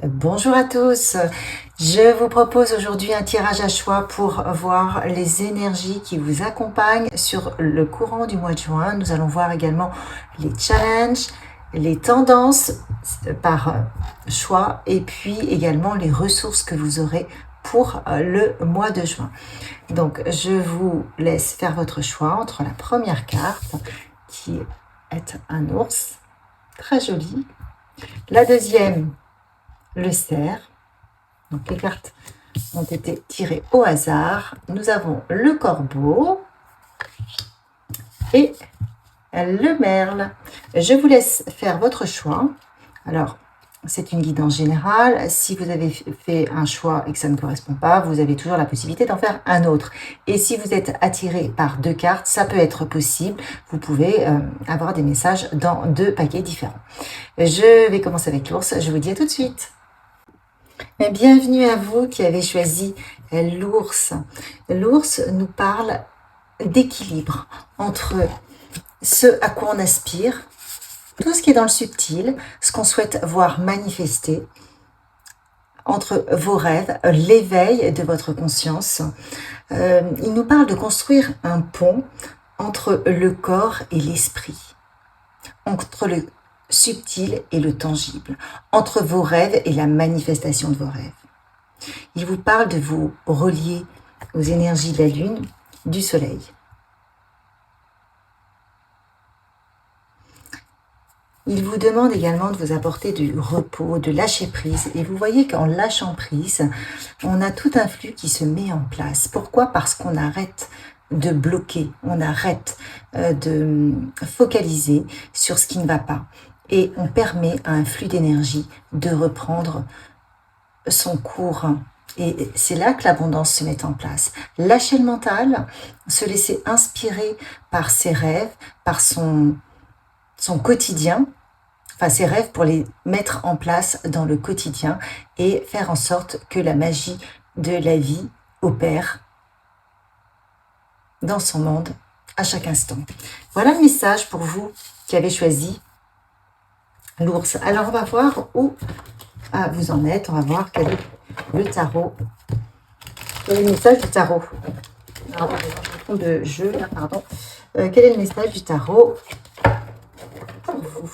Bonjour à tous, je vous propose aujourd'hui un tirage à choix pour voir les énergies qui vous accompagnent sur le courant du mois de juin. Nous allons voir également les challenges, les tendances par choix et puis également les ressources que vous aurez pour le mois de juin. Donc je vous laisse faire votre choix entre la première carte qui est un ours, très joli, la deuxième le cerf. Donc les cartes ont été tirées au hasard. Nous avons le corbeau et le merle. Je vous laisse faire votre choix. Alors, c'est une guidance générale. Si vous avez fait un choix et que ça ne correspond pas, vous avez toujours la possibilité d'en faire un autre. Et si vous êtes attiré par deux cartes, ça peut être possible. Vous pouvez avoir des messages dans deux paquets différents. Je vais commencer avec l'ours. Je vous dis à tout de suite. Bienvenue à vous qui avez choisi l'ours. L'ours nous parle d'équilibre entre ce à quoi on aspire, tout ce qui est dans le subtil, ce qu'on souhaite voir manifester, entre vos rêves, l'éveil de votre conscience. Il nous parle de construire un pont entre le corps et l'esprit, entre le subtil et le tangible, entre vos rêves et la manifestation de vos rêves. Il vous parle de vous relier aux énergies de la lune, du soleil. Il vous demande également de vous apporter du repos, de lâcher prise. Et vous voyez qu'en lâchant prise, on a tout un flux qui se met en place. Pourquoi ? Parce qu'on arrête de bloquer, on arrête de focaliser sur ce qui ne va pas. Et on permet à un flux d'énergie de reprendre son cours. Et c'est là que l'abondance se met en place. Lâcher le mental, se laisser inspirer par ses rêves, par son quotidien, enfin ses rêves pour les mettre en place dans le quotidien et faire en sorte que la magie de la vie opère dans son monde à chaque instant. Voilà le message pour vous qui avez choisi l'ours. Alors on va voir où vous en êtes, on va voir quel est le tarot. Quel est le message du tarot? Alors, je me trompe de jeu, là, pardon. Quel est le message du tarot pour vous?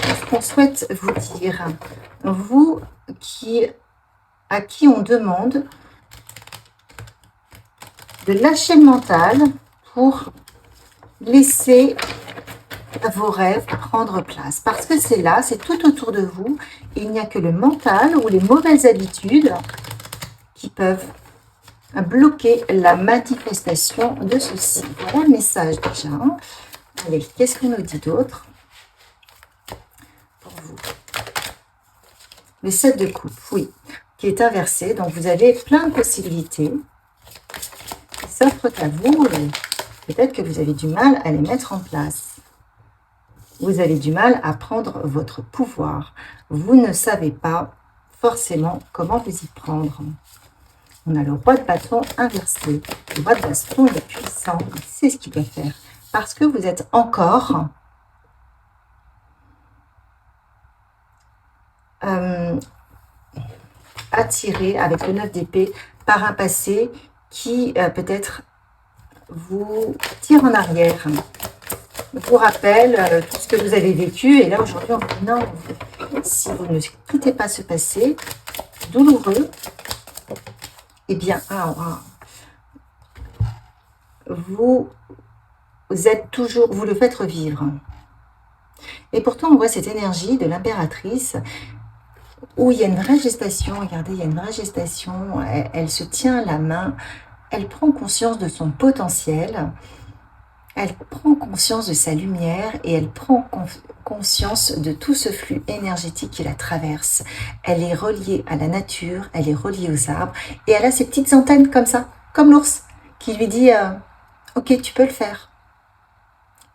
Qu'est-ce qu'on souhaite vous dire? Vous à qui on demande de lâcher le mental pour laisser vos rêves prendre place. Parce que c'est là, c'est tout autour de vous. Et il n'y a que le mental ou les mauvaises habitudes qui peuvent bloquer la manifestation de ceci. Voilà le message déjà. Allez, qu'est-ce qu'on nous dit d'autre pour vous? Le 7 de coupe, oui, qui est inversé. Donc, vous avez plein de possibilités qui s'offrent à vous. Peut-être que vous avez du mal à les mettre en place. Vous avez du mal à prendre votre pouvoir. Vous ne savez pas forcément comment vous y prendre. On a le roi de bâton inversé. Le roi de bâton est puissant. Il sait ce qu'il doit faire. Parce que vous êtes encore attiré avec le 9 d'épée par un passé qui peut-être vous tire en arrière, vous rappelle tout ce que vous avez vécu. Et là, aujourd'hui, on vous dit non, si vous ne quittez pas ce passé douloureux, eh bien, vous êtes toujours, vous le faites revivre. Et pourtant, on voit cette énergie de l'impératrice où il y a une vraie gestation. Regardez, il y a une vraie gestation. Elle se tient la main. Elle prend conscience de son potentiel. Elle prend conscience de sa lumière et elle prend conscience de tout ce flux énergétique qui la traverse. Elle est reliée à la nature, elle est reliée aux arbres et elle a ces petites antennes comme ça, comme l'ours, qui lui dit ok, tu peux le faire.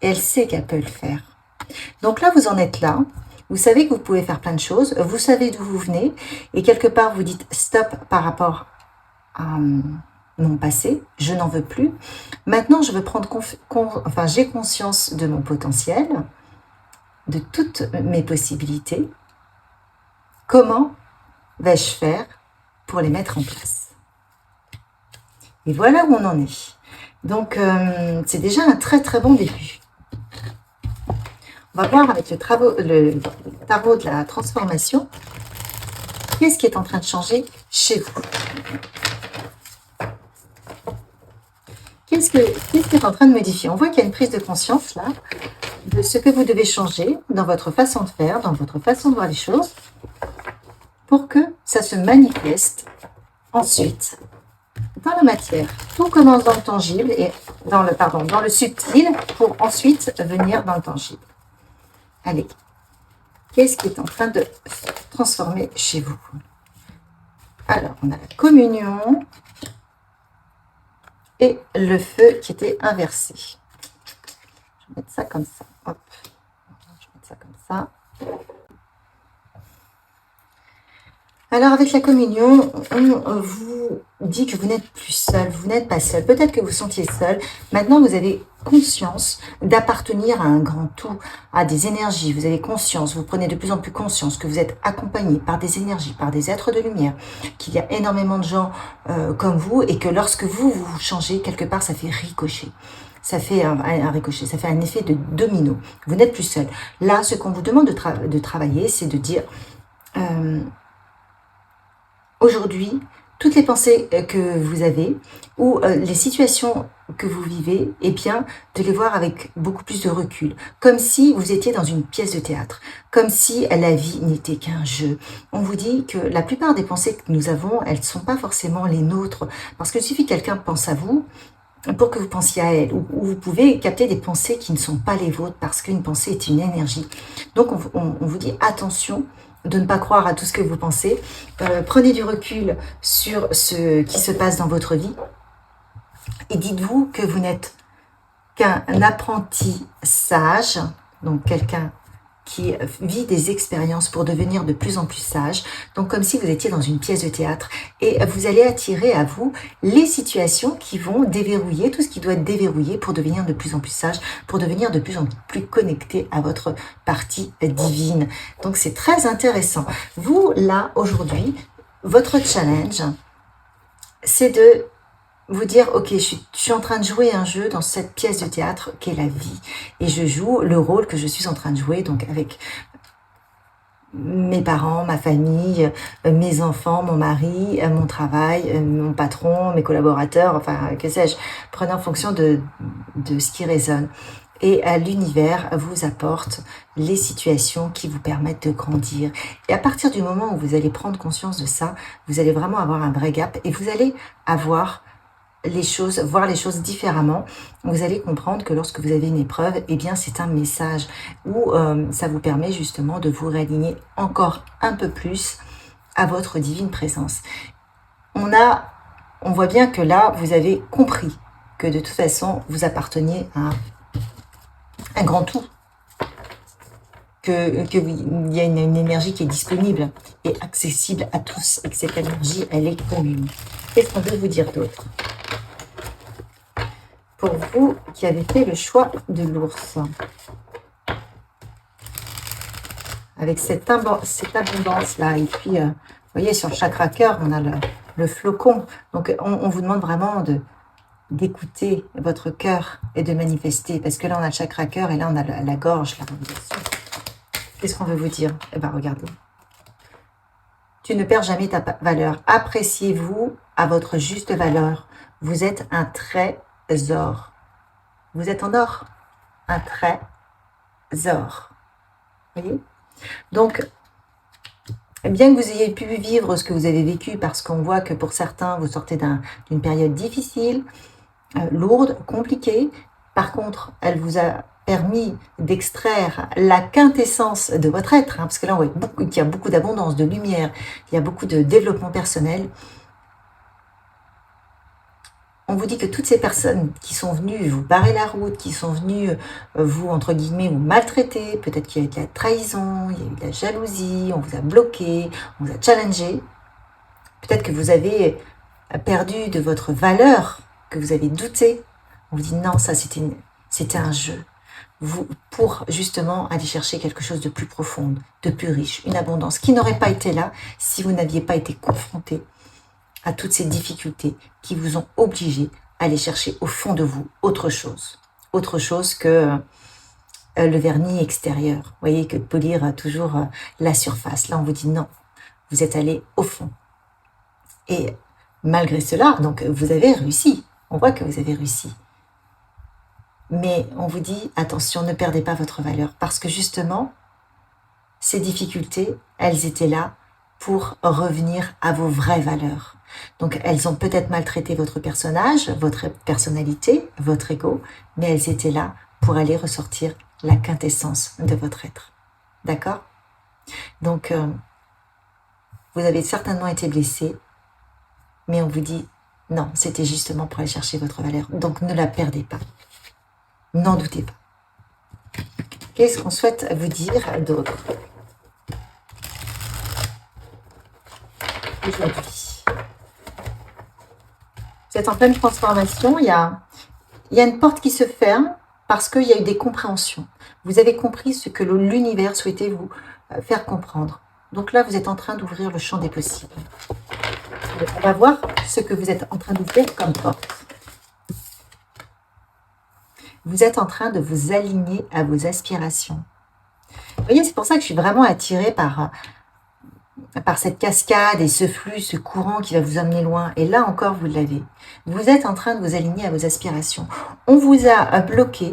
Et elle sait qu'elle peut le faire. Donc là, vous en êtes là. Vous savez que vous pouvez faire plein de choses. Vous savez d'où vous venez. Et quelque part, vous dites stop par rapport à mon passé. Je n'en veux plus. Maintenant, je veux prendre j'ai conscience de mon potentiel. de toutes mes possibilités. Comment vais-je faire pour les mettre en place? Et voilà où on en est. Donc, c'est déjà un très très bon début. On va voir avec le tarot de la transformation, qu'est-ce qui est en train de changer chez vous? Qu'est-ce qui est en train de modifier? On voit qu'il y a une prise de conscience là, de ce que vous devez changer dans votre façon de faire, dans votre façon de voir les choses, pour que ça se manifeste ensuite dans la matière. Tout commence dans le tangible et dans le subtil pour ensuite venir dans le tangible. Allez, qu'est-ce qui est en train de se transformer chez vous? Alors, on a la communion et le feu qui était inversé. Je vais mettre ça comme ça. Hop. Je vais mettre ça comme ça. Alors, avec la communion, on vous dit que vous n'êtes plus seul, vous n'êtes pas seul. Peut-être que vous sentiez seul. Maintenant, vous avez conscience d'appartenir à un grand tout, à des énergies. Vous avez conscience, vous prenez de plus en plus conscience que vous êtes accompagné par des énergies, par des êtres de lumière, qu'il y a énormément de gens comme vous et que lorsque vous changez, quelque part, ça fait ricocher. Ça fait un ricochet, ça fait un effet de domino. Vous n'êtes plus seul. Là, ce qu'on vous demande de travailler, c'est de dire... Aujourd'hui, toutes les pensées que vous avez ou les situations que vous vivez, eh bien, de les voir avec beaucoup plus de recul, comme si vous étiez dans une pièce de théâtre, comme si la vie n'était qu'un jeu. On vous dit que la plupart des pensées que nous avons, elles ne sont pas forcément les nôtres, parce qu'il suffit que quelqu'un pense à vous pour que vous pensiez à elle, ou vous pouvez capter des pensées qui ne sont pas les vôtres, parce qu'une pensée est une énergie. Donc, on vous dit attention, de ne pas croire à tout ce que vous pensez. Prenez du recul sur ce qui se passe dans votre vie et dites-vous que vous n'êtes qu'un apprenti sage, donc quelqu'un qui vit des expériences pour devenir de plus en plus sage, donc comme si vous étiez dans une pièce de théâtre, et vous allez attirer à vous les situations qui vont déverrouiller tout ce qui doit être déverrouillé pour devenir de plus en plus sage, pour devenir de plus en plus connecté à votre partie divine. Donc c'est très intéressant. Vous, là, aujourd'hui, votre challenge, c'est de vous dire, ok, je suis en train de jouer un jeu dans cette pièce de théâtre qu'est la vie. Et je joue le rôle que je suis en train de jouer, donc avec mes parents, ma famille, mes enfants, mon mari, mon travail, mon patron, mes collaborateurs, enfin, que sais-je. Prenez en fonction de ce qui résonne. Et l'univers vous apporte les situations qui vous permettent de grandir. Et à partir du moment où vous allez prendre conscience de ça, vous allez vraiment avoir un vrai gap et vous allez avoir voir les choses différemment. Vous allez comprendre que lorsque vous avez une épreuve, eh bien c'est un message où ça vous permet justement de vous réaligner encore un peu plus à votre divine présence. On voit bien que là, vous avez compris que de toute façon, vous apparteniez à un grand tout. Qu'il y a une énergie qui est disponible et accessible à tous et que cette énergie, elle est commune. Qu'est-ce qu'on veut vous dire d'autre? Pour vous qui avez fait le choix de l'ours, avec cette abondance-là, et puis, vous voyez, sur le chakra cœur, on a le flocon. Donc, on vous demande vraiment d'écouter votre cœur et de manifester, parce que là, on a le chakra cœur et là, on a la gorge, la révélation. Qu'est-ce qu'on veut vous dire? Eh bien, regardez. Tu ne perds jamais ta valeur. Appréciez-vous à votre juste valeur. Vous êtes un trésor. Vous êtes en or. Un trésor. Vous voyez? Donc, bien que vous ayez pu vivre ce que vous avez vécu, parce qu'on voit que pour certains, vous sortez d'une période difficile, lourde, compliquée. Par contre, elle vous a permis d'extraire la quintessence de votre être, parce que là, on voit qu'il y a beaucoup d'abondance, de lumière, il y a beaucoup de développement personnel. On vous dit que toutes ces personnes qui sont venues vous barrer la route, qui sont venues vous, entre guillemets, vous maltraiter, peut-être qu'il y a eu de la trahison, il y a eu de la jalousie, on vous a bloqué, on vous a challengé, peut-être que vous avez perdu de votre valeur, que vous avez douté. On vous dit non, ça c'était un jeu. pour justement aller chercher quelque chose de plus profond, de plus riche, une abondance qui n'aurait pas été là si vous n'aviez pas été confronté à toutes ces difficultés qui vous ont obligé à aller chercher au fond de vous autre chose que le vernis extérieur. Vous voyez, que de polir toujours la surface. Là, on vous dit non, vous êtes allé au fond. Et malgré cela, donc vous avez réussi. On voit que vous avez réussi. Mais on vous dit, attention, ne perdez pas votre valeur. Parce que justement, ces difficultés, elles étaient là pour revenir à vos vraies valeurs. Donc, elles ont peut-être maltraité votre personnage, votre personnalité, votre ego, mais elles étaient là pour aller ressortir la quintessence de votre être. D'accord? Donc, vous avez certainement été blessé, mais on vous dit, non, c'était justement pour aller chercher votre valeur. Donc, ne la perdez pas. N'en doutez pas. Qu'est-ce qu'on souhaite vous dire d'autre aujourd'hui? Vous êtes en pleine transformation. Il y a une porte qui se ferme parce qu'il y a eu des compréhensions. Vous avez compris ce que l'univers souhaitait vous faire comprendre. Donc là, vous êtes en train d'ouvrir le champ des possibles. On va voir ce que vous êtes en train d'ouvrir comme porte. Vous êtes en train de vous aligner à vos aspirations. Vous voyez, c'est pour ça que je suis vraiment attirée par cette cascade et ce flux, ce courant qui va vous amener loin. Et là encore, vous l'avez. Vous êtes en train de vous aligner à vos aspirations. On vous a bloqué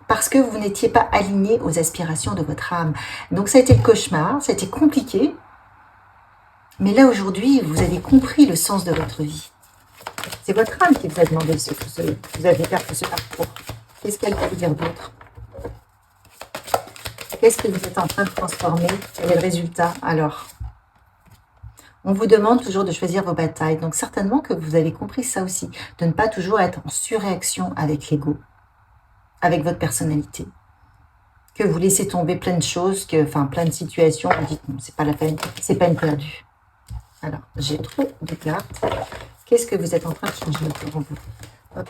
parce que vous n'étiez pas aligné aux aspirations de votre âme. Donc ça a été le cauchemar, ça a été compliqué. Mais là, aujourd'hui, vous avez compris le sens de votre vie. C'est votre âme qui vous a demandé ce que vous avez fait ce parcours. Qu'est-ce qu'elle peut vous dire d'autre? Qu'est-ce que vous êtes en train de transformer? Quel est le résultat alors? On vous demande toujours de choisir vos batailles. Donc certainement que vous avez compris ça aussi. De ne pas toujours être en surréaction avec l'ego, avec votre personnalité. Que vous laissez tomber plein de choses, plein de situations. Vous dites non, c'est pas la peine, c'est peine perdue. Alors, j'ai trop de cartes. Qu'est-ce que vous êtes en train de changer pour vous? Hop.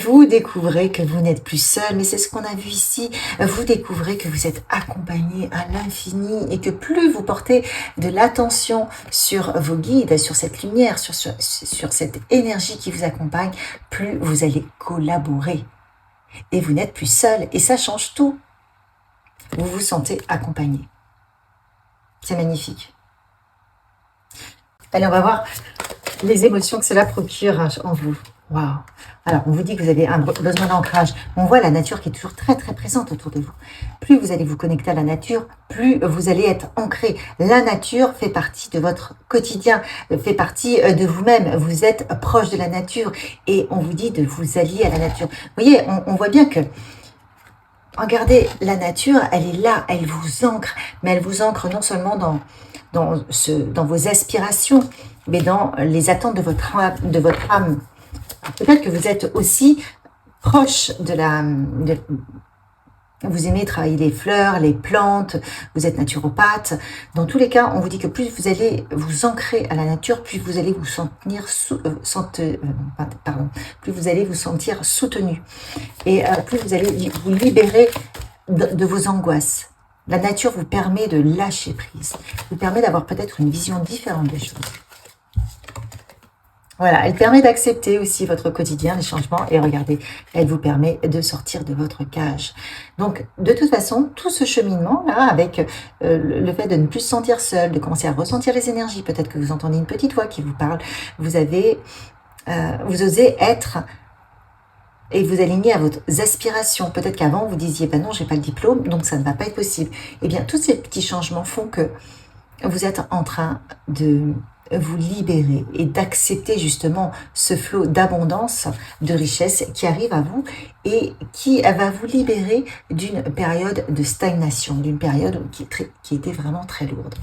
Vous découvrez que vous n'êtes plus seul, mais c'est ce qu'on a vu ici. Vous découvrez que vous êtes accompagné à l'infini et que plus vous portez de l'attention sur vos guides, sur cette lumière, sur cette énergie qui vous accompagne, plus vous allez collaborer. Et vous n'êtes plus seul et ça change tout. Vous vous sentez accompagné. C'est magnifique. Allez, on va voir les émotions que cela procure en vous. Waouh! Alors, on vous dit que vous avez un besoin d'ancrage. On voit la nature qui est toujours très, très présente autour de vous. Plus vous allez vous connecter à la nature, plus vous allez être ancré. La nature fait partie de votre quotidien, fait partie de vous-même. Vous êtes proche de la nature et on vous dit de vous allier à la nature. Vous voyez, on voit bien que, regardez, la nature, elle est là, elle vous ancre. Mais elle vous ancre non seulement dans vos aspirations, mais dans les attentes de votre âme. Peut-être que vous êtes aussi proche vous aimez travailler les fleurs, les plantes, vous êtes naturopathe. Dans tous les cas, on vous dit que plus vous allez vous ancrer à la nature, plus vous allez vous plus vous allez vous sentir soutenu. Et plus vous allez vous libérer de vos angoisses. La nature vous permet de lâcher prise, vous permet d'avoir peut-être une vision différente des choses. Voilà, elle permet d'accepter aussi votre quotidien, les changements, et regardez, elle vous permet de sortir de votre cage. Donc, de toute façon, tout ce cheminement-là, avec le fait de ne plus se sentir seul, de commencer à ressentir les énergies, peut-être que vous entendez une petite voix qui vous parle, vous osez être et vous aligner à vos aspirations. Peut-être qu'avant, vous disiez, ben non, j'ai pas le diplôme, donc ça ne va pas être possible. Eh bien, tous ces petits changements font que vous êtes en train de vous libérer et d'accepter justement ce flot d'abondance, de richesse qui arrive à vous et qui va vous libérer d'une période de stagnation, d'une période qui était vraiment très lourde.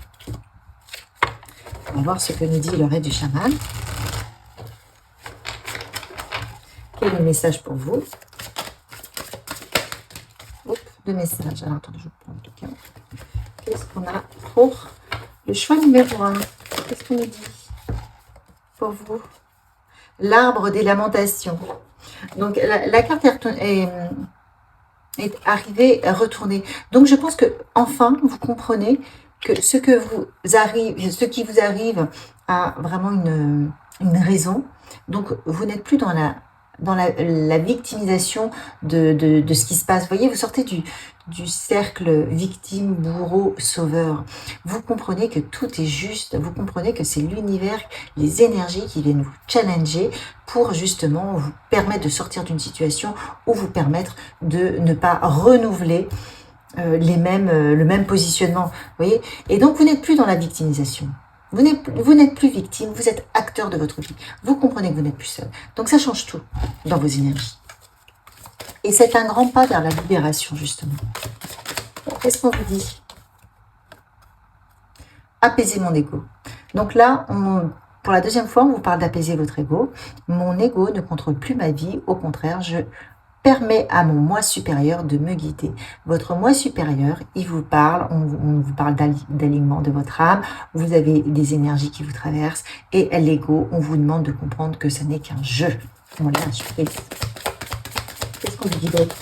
On va voir ce que nous dit l'oreille du chaman. Quel est le message pour vous? Le message. Alors, attendez, je prends quelqu'un. Qu'est-ce qu'on a pour le choix numéro 1? Qu'est-ce qu'on nous dit pour vous? L'arbre des lamentations. Donc, la carte est arrivée, retournée. Donc, je pense que enfin, vous comprenez que ce qui vous arrive a vraiment une raison. Donc, vous n'êtes plus dans la victimisation de ce qui se passe. Vous voyez, vous sortez du cercle victime, bourreau, sauveur. Vous comprenez que tout est juste. Vous comprenez que c'est l'univers, les énergies qui viennent vous challenger pour justement vous permettre de sortir d'une situation ou vous permettre de ne pas renouveler le même positionnement. Vous voyez. Et donc, vous n'êtes plus dans la victimisation. Vous n'êtes plus victime, vous êtes acteur de votre vie. Vous comprenez que vous n'êtes plus seul. Donc ça change tout dans vos énergies. Et c'est un grand pas vers la libération, justement. Qu'est-ce qu'on vous dit? Apaiser mon ego. Donc là, pour la deuxième fois, on vous parle d'apaiser votre ego. Mon ego ne contrôle plus ma vie. Au contraire, je permets à mon moi supérieur de me guider. Votre moi supérieur, il vous parle, on vous parle d'alignement de votre âme, vous avez des énergies qui vous traversent, et l'ego, on vous demande de comprendre que ce n'est qu'un jeu. On l'a surprise. Qu'est-ce qu'on vous dit d'autre?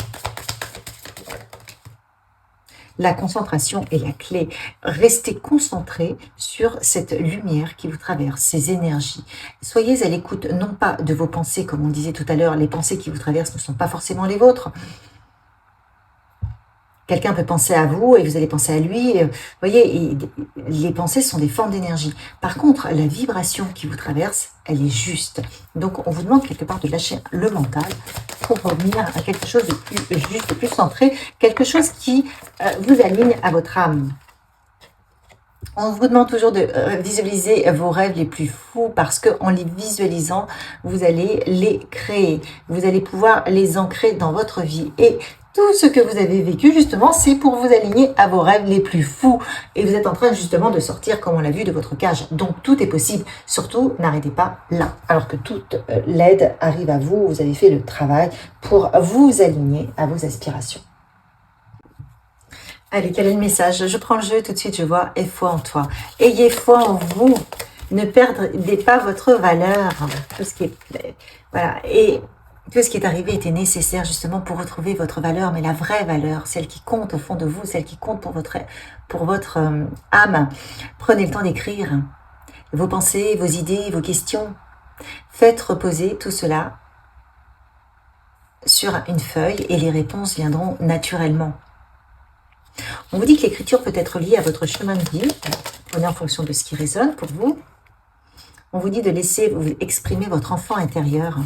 La concentration est la clé. Restez concentré sur cette lumière qui vous traverse, ces énergies. Soyez à l'écoute, non pas de vos pensées, comme on disait tout à l'heure, les pensées qui vous traversent ne sont pas forcément les vôtres. Quelqu'un peut penser à vous et vous allez penser à lui. Vous voyez, les pensées sont des formes d'énergie. Par contre, la vibration qui vous traverse, elle est juste. Donc, on vous demande quelque part de lâcher le mental pour revenir à quelque chose de plus juste, de plus centré, quelque chose qui vous aligne à votre âme. On vous demande toujours de visualiser vos rêves les plus fous parce qu'en les visualisant, vous allez les créer. Vous allez pouvoir les ancrer dans votre vie. Et tout ce que vous avez vécu, justement, c'est pour vous aligner à vos rêves les plus fous. Et vous êtes en train, justement, de sortir, comme on l'a vu, de votre cage. Donc, tout est possible. Surtout, n'arrêtez pas là. Alors que toute l'aide arrive à vous. Vous avez fait le travail pour vous aligner à vos aspirations. Allez, quel est le message? Je prends le jeu tout de suite, je vois « Aie foi en toi ». Ayez foi en vous. Ne perdez pas votre valeur. Tout ce qui est, voilà. Et tout ce qui est arrivé était nécessaire justement pour retrouver votre valeur, mais la vraie valeur, celle qui compte au fond de vous, celle qui compte pour votre âme. Prenez le temps d'écrire vos pensées, vos idées, vos questions. Faites reposer tout cela sur une feuille et les réponses viendront naturellement. On vous dit que l'écriture peut être liée à votre chemin de vie. Prenez en fonction de ce qui résonne pour vous. On vous dit de laisser exprimer votre enfant intérieur.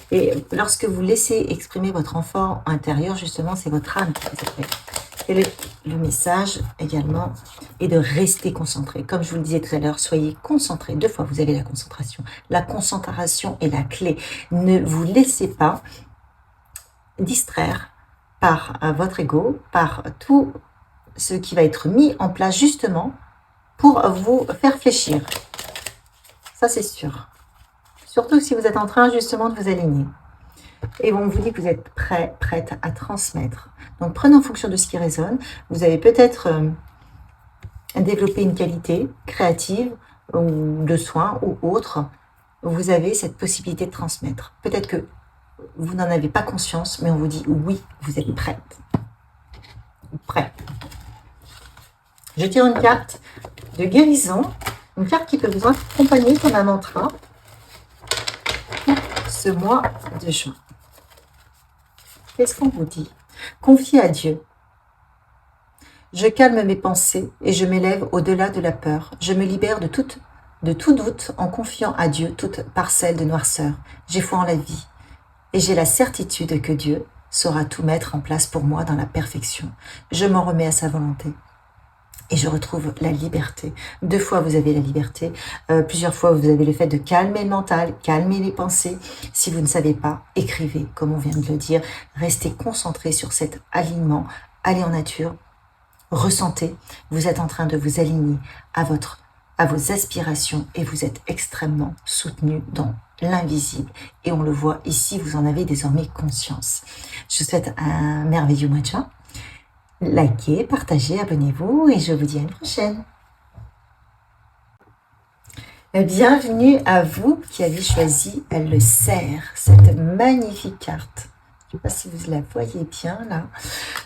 Et lorsque vous laissez exprimer votre enfant intérieur, justement, c'est votre âme qui vous appelle. Et le message également est de rester concentré. Comme je vous le disais tout à l'heure, soyez concentré. 2 fois, vous avez la concentration. La concentration est la clé. Ne vous laissez pas distraire par votre ego, par tout ce qui va être mis en place justement pour vous faire fléchir. Ça, c'est sûr. Surtout si vous êtes en train justement de vous aligner. Et on vous dit que vous êtes prête à transmettre. Donc, prenez en fonction de ce qui résonne. Vous avez peut-être développé une qualité créative ou de soins ou autre. Vous avez cette possibilité de transmettre. Peut-être que vous n'en avez pas conscience, mais on vous dit oui, vous êtes prête. Prêt. Je tire une carte de guérison, une carte qui peut vous accompagner comme un mantra pour ce mois de juin. Qu'est-ce qu'on vous dit? Confiez à Dieu. Je calme mes pensées et je m'élève au-delà de la peur. Je me libère de tout doute en confiant à Dieu toute parcelle de noirceur. J'ai foi en la vie et j'ai la certitude que Dieu saura tout mettre en place pour moi dans la perfection. Je m'en remets à sa volonté. Et je retrouve la liberté. 2 fois, vous avez la liberté. Plusieurs fois, vous avez le fait de calmer le mental, calmer les pensées. Si vous ne savez pas, écrivez, comme on vient de le dire. Restez concentré sur cet alignement. Allez en nature. Ressentez. Vous êtes en train de vous aligner à vos aspirations et vous êtes extrêmement soutenu dans l'invisible. Et on le voit ici, vous en avez désormais conscience. Je vous souhaite un merveilleux mois de juin. Likez, partagez, abonnez-vous et je vous dis à une prochaine. Bienvenue à vous qui avez choisi le cerf, cette magnifique carte. Je ne sais pas si vous la voyez bien là.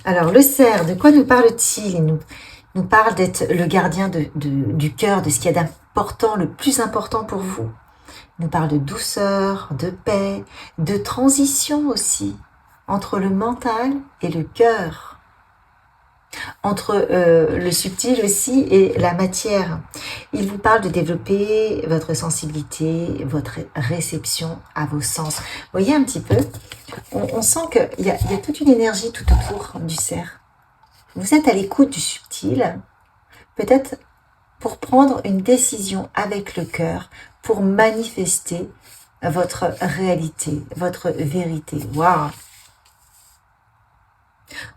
Alors le cerf, de quoi nous parle-t-il? Il nous parle d'être le gardien du cœur, de ce qu'il y a d'important, le plus important pour vous. Il nous parle de douceur, de paix, de transition aussi, entre le mental et le cœur. Entre le subtil aussi et la matière. Il vous parle de développer votre sensibilité, votre réception à vos sens. Vous voyez un petit peu, on sent qu'il y a toute une énergie tout autour du cerf. Vous êtes à l'écoute du subtil, peut-être pour prendre une décision avec le cœur, pour manifester votre réalité, votre vérité. Waouh!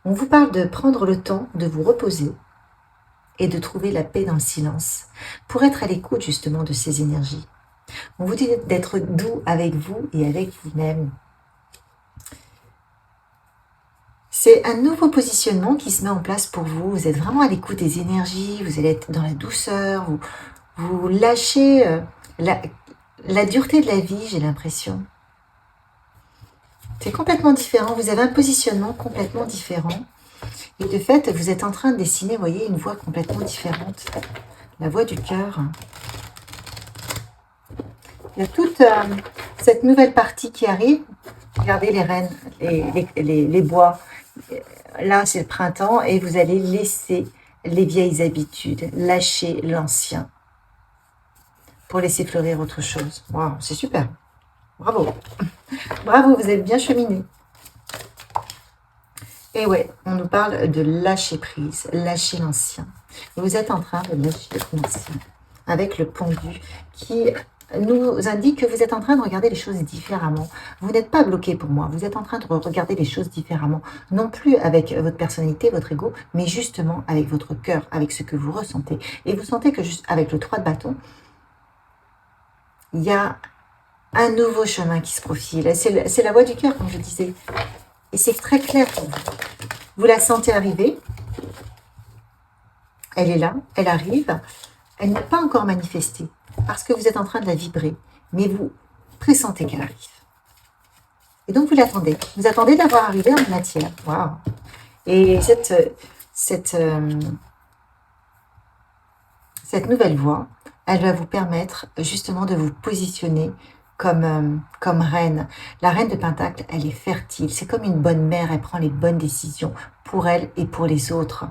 On vous parle de prendre le temps de vous reposer et de trouver la paix dans le silence pour être à l'écoute justement de ces énergies. On vous dit d'être doux avec vous et avec vous-même. C'est un nouveau positionnement qui se met en place pour vous. Vous êtes vraiment à l'écoute des énergies, vous allez être dans la douceur, vous lâchez la dureté de la vie, j'ai l'impression. C'est complètement différent, vous avez un positionnement complètement différent. Et de fait, vous êtes en train de dessiner, vous voyez, une voie complètement différente. La voie du cœur. Il y a toute cette nouvelle partie qui arrive. Regardez les rennes, les bois. Là, c'est le printemps et vous allez laisser les vieilles habitudes, lâcher l'ancien pour laisser fleurir autre chose. Waouh, c'est super. Bravo. Bravo, vous êtes bien cheminé. Et ouais, on nous parle de lâcher prise, lâcher l'ancien. Vous êtes en train de lâcher l'ancien avec le pendu qui nous indique que vous êtes en train de regarder les choses différemment. Vous n'êtes pas bloqué pour moi, vous êtes en train de regarder les choses différemment. Non plus avec votre personnalité, votre ego, mais justement avec votre cœur, avec ce que vous ressentez. Et vous sentez que juste avec le 3 de bâton, il y a un nouveau chemin qui se profile. C'est la voie du cœur, comme je disais. Et c'est très clair pour vous. Vous la sentez arriver. Elle est là, elle arrive. Elle n'est pas encore manifestée parce que vous êtes en train de la vibrer. Mais vous pressentez qu'elle arrive. Et donc vous l'attendez. Vous attendez d'avoir arrivé en matière. Waouh! Et cette nouvelle voie, elle va vous permettre justement de vous positionner comme reine. La reine de Pentacle, elle est fertile. C'est comme une bonne mère, elle prend les bonnes décisions pour elle et pour les autres.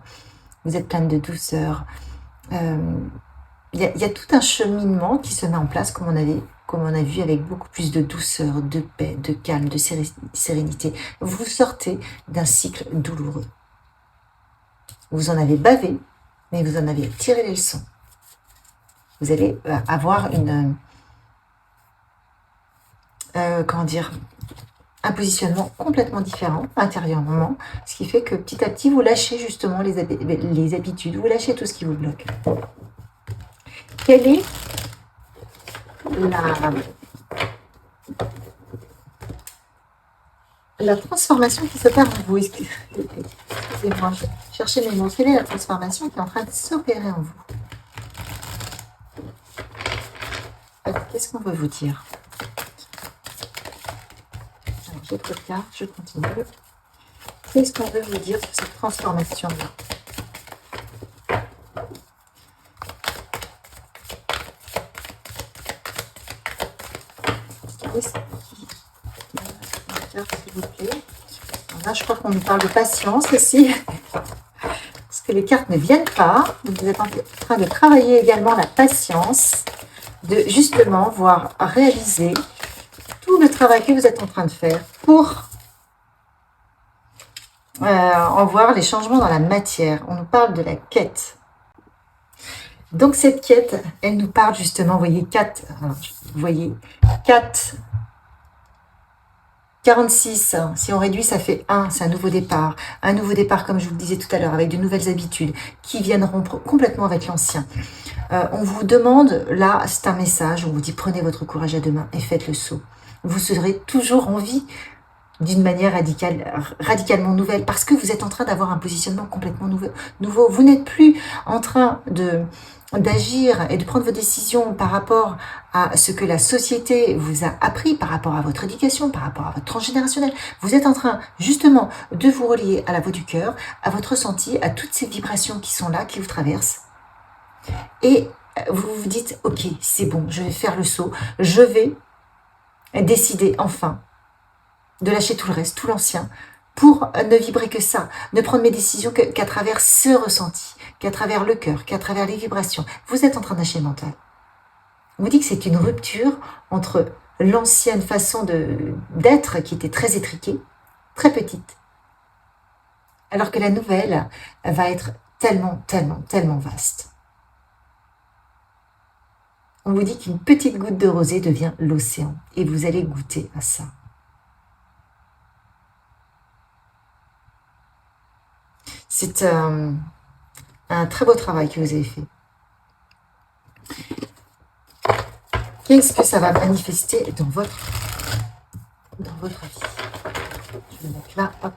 Vous êtes pleine de douceur. Il y a tout un cheminement qui se met en place, comme on a vu, avec beaucoup plus de douceur, de paix, de calme, de sérénité. Vous sortez d'un cycle douloureux. Vous en avez bavé, mais vous en avez tiré les leçons. Vous allez avoir un positionnement complètement différent intérieurement, ce qui fait que petit à petit, vous lâchez justement les habitudes, vous lâchez tout ce qui vous bloque. Quelle est la transformation qui s'opère en vous? Excusez-moi, je cherchais mes mots. Quelle est la transformation qui est en train de s'opérer en vous? Qu'est-ce qu'on veut vous dire? Alors, j'autre carte, je continue. Qu'est-ce qu'on veut vous dire sur cette transformation-là? S'il vous plaît. Alors là, je crois qu'on nous parle de patience aussi. Parce que les cartes ne viennent pas. Donc, vous êtes en train de travailler également la patience, de justement voir réaliser tout le travail que vous êtes en train de faire pour en voir les changements dans la matière. On nous parle de la quête. Donc cette quête, elle nous parle justement, vous voyez 4, 46, si on réduit, ça fait 1, c'est un nouveau départ. Un nouveau départ, comme je vous le disais tout à l'heure, avec de nouvelles habitudes qui viennent rompre complètement avec l'ancien. On vous demande, là, c'est un message, on vous dit prenez votre courage à deux mains et faites le saut. Vous serez toujours en vie d'une manière radicalement nouvelle, parce que vous êtes en train d'avoir un positionnement complètement nouveau. Vous n'êtes plus en train d'agir et de prendre vos décisions par rapport à ce que la société vous a appris, par rapport à votre éducation, par rapport à votre transgénérationnel. Vous êtes en train justement de vous relier à la voix du cœur, à votre ressenti, à toutes ces vibrations qui sont là, qui vous traversent. Et vous vous dites, ok, c'est bon, je vais faire le saut, je vais décider enfin de lâcher tout le reste, tout l'ancien, pour ne vibrer que ça, ne prendre mes décisions qu'à travers ce ressenti, qu'à travers le cœur, qu'à travers les vibrations. Vous êtes en train de lâcher le mental. On vous dit que c'est une rupture entre l'ancienne façon d'être qui était très étriquée, très petite, alors que la nouvelle va être tellement, tellement, tellement vaste. On vous dit qu'une petite goutte de rosée devient l'océan et vous allez goûter à ça. C'est un très beau travail que vous avez fait. Qu'est-ce que ça va manifester dans votre vie? Je vais le mettre là, hop.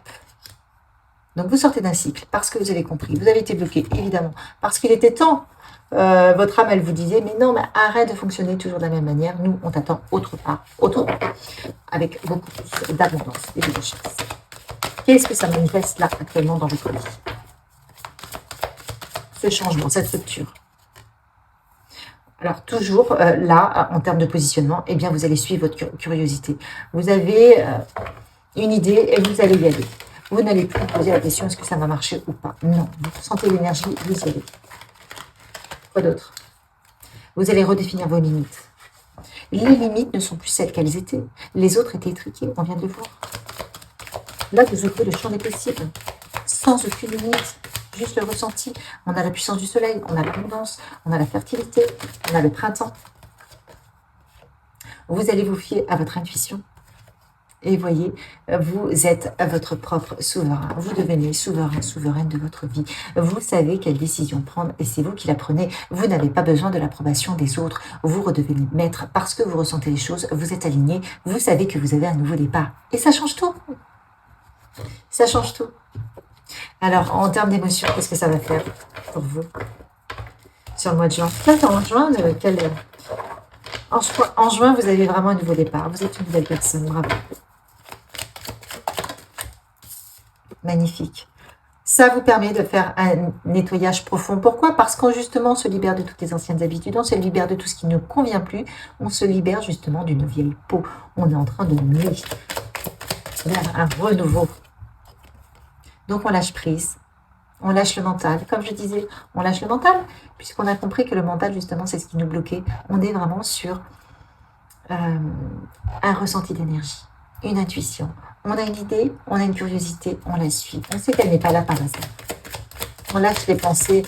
Donc vous sortez d'un cycle parce que vous avez compris, vous avez été bloqué, évidemment, parce qu'il était temps. Votre âme, elle vous disait, mais non, mais arrête de fonctionner toujours de la même manière. Nous, on t'attend autre part, autrement, avec beaucoup plus d'abondance et de richesse. Qu'est-ce que ça manifeste là, actuellement, dans votre vie? Ce changement, cette rupture. Alors, toujours là, en termes de positionnement, eh bien, vous allez suivre votre curiosité. Vous avez une idée et vous allez y aller. Vous n'allez plus vous poser la question, est-ce que ça va marcher ou pas? Non, vous sentez l'énergie, vous y allez. Quoi d'autre? Vous allez redéfinir vos limites. Les limites ne sont plus celles qu'elles étaient. Les autres étaient étriquées, on vient de le voir. Là, vous ouvrez le champ des possibles, sans aucune limite, juste le ressenti. On a la puissance du soleil, on a l'abondance, on a la fertilité, on a le printemps. Vous allez vous fier à votre intuition. Et voyez, vous êtes votre propre souverain. Vous devenez souverain, souveraine de votre vie. Vous savez quelle décision prendre et c'est vous qui la prenez. Vous n'avez pas besoin de l'approbation des autres. Vous redevenez maître parce que vous ressentez les choses. Vous êtes aligné. Vous savez que vous avez un nouveau départ. Et ça change tout. Ça change tout. Alors, en termes d'émotion, qu'est-ce que ça va faire pour vous sur le mois de juin? En juin, vous avez vraiment un nouveau départ. Vous êtes une nouvelle personne. Bravo. Magnifique. Ça vous permet de faire un nettoyage profond. Pourquoi? Parce qu'on justement se libère de toutes les anciennes habitudes, on se libère de tout ce qui ne convient plus, on se libère justement d'une vieille peau. On est en train de muer vers un renouveau. Donc on lâche prise, on lâche le mental. Comme je disais, on lâche le mental, puisqu'on a compris que le mental justement c'est ce qui nous bloquait. On est vraiment sur un ressenti d'énergie, une intuition. On a une idée, on a une curiosité, on la suit. On sait qu'elle n'est pas là par hasard. On lâche les pensées